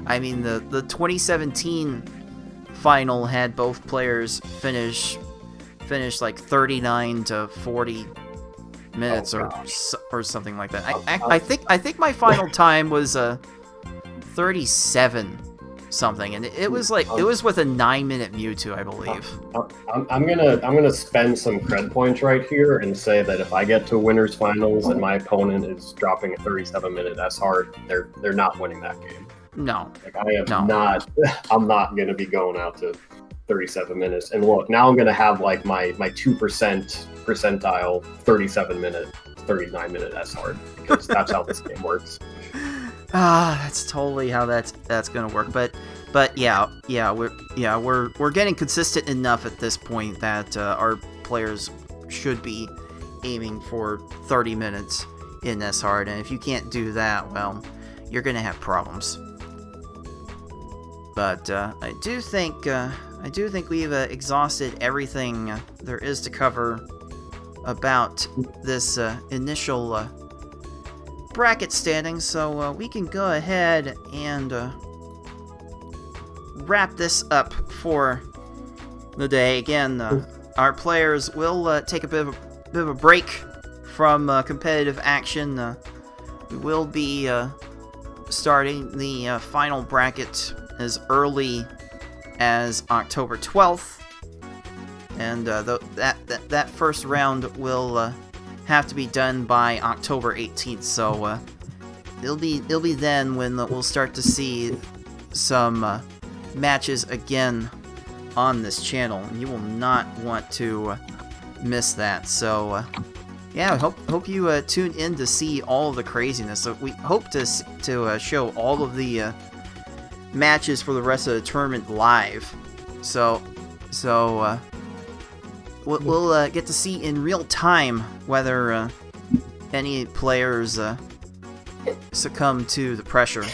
the 2017 final had both players finish like 39 to 40 minutes or something like that. I think my final time was 37 something, and it was with a 9-minute Mewtwo, I believe. I'm gonna spend some cred points right here and say that if I get to winners finals and my opponent is dropping a 37-minute S hard, they're not winning that game. No, like I am not. I'm not gonna be going out to 37 minutes. And look, now I'm gonna have like my 2% percentile 37-minute, 39-minute S hard, because that's how this game works. That's totally how that's gonna work. But yeah, we're getting consistent enough at this point that our players should be aiming for 30 minutes in S hard, and if you can't do that, well, you're gonna have problems. But I do think we've exhausted everything there is to cover about this initial bracket standing, so we can go ahead and wrap this up for the day. Again, our players will take a bit of a break from competitive action. We will be starting the final bracket as early as October 12th, and that first round will have to be done by October 18th. So it'll be then when we'll start to see some matches again on this channel, and you will not want to miss that. So yeah, I hope you tune in to see all of the craziness. So we hope to show all of the matches for the rest of the tournament live. So we'll get to see in real time whether any players succumb to the pressure.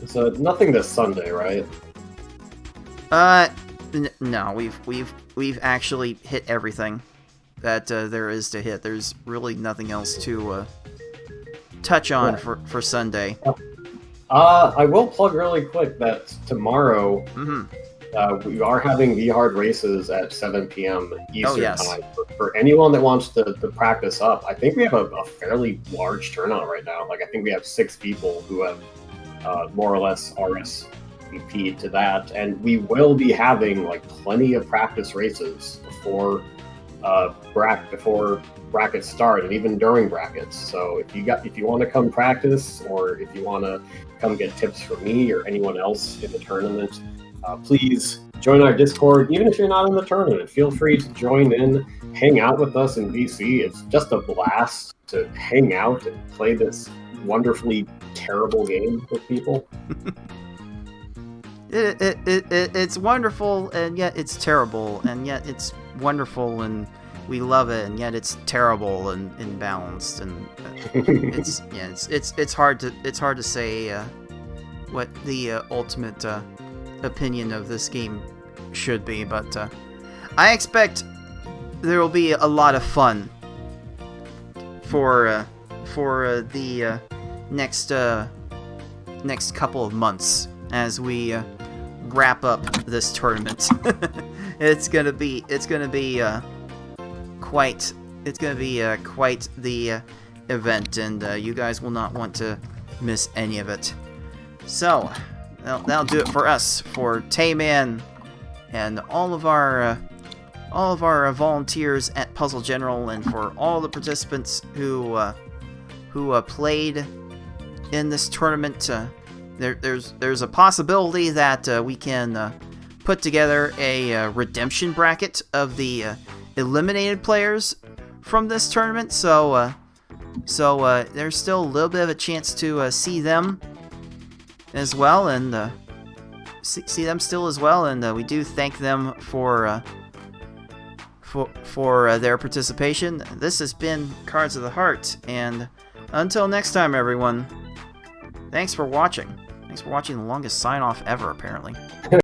So nothing this Sunday, right? No, we've actually hit everything that there is to hit. There's really nothing else to touch on for Sunday. I will plug really quick that tomorrow we are having V-Hard races at 7 p.m. Eastern time. For anyone that wants to practice up, I think we have a fairly large turnout right now. Like, I think we have 6 people who have more or less RSVP'd to that, and we will be having like plenty of practice races before brackets start, and even during brackets. So if you want to come practice, or if you want to come get tips from me or anyone else in the tournament, please join our Discord. Even if you're not in the tournament, feel free to join in, hang out with us in VC. It's just a blast to hang out and play this wonderfully terrible game with people. It's wonderful, and yet it's terrible, and yet it's wonderful, and we love it, and yet it's terrible and imbalanced, and it's hard to say what the ultimate opinion of this game should be, but I expect there will be a lot of fun for the next couple of months as we wrap up this tournament. It's gonna be quite the event, and you guys will not want to miss any of it. So that'll do it for us, for Tayman and all of our volunteers at Puzzle General, and for all the participants who played in this tournament. There's a possibility that we can put together a redemption bracket of the eliminated players from this tournament. So there's still a little bit of a chance to see them as well, and see them still as well, and we do thank them for their participation. This has been Cards of the Heart, and until next time, everyone, thanks for watching. Thanks for watching the longest sign-off ever, apparently.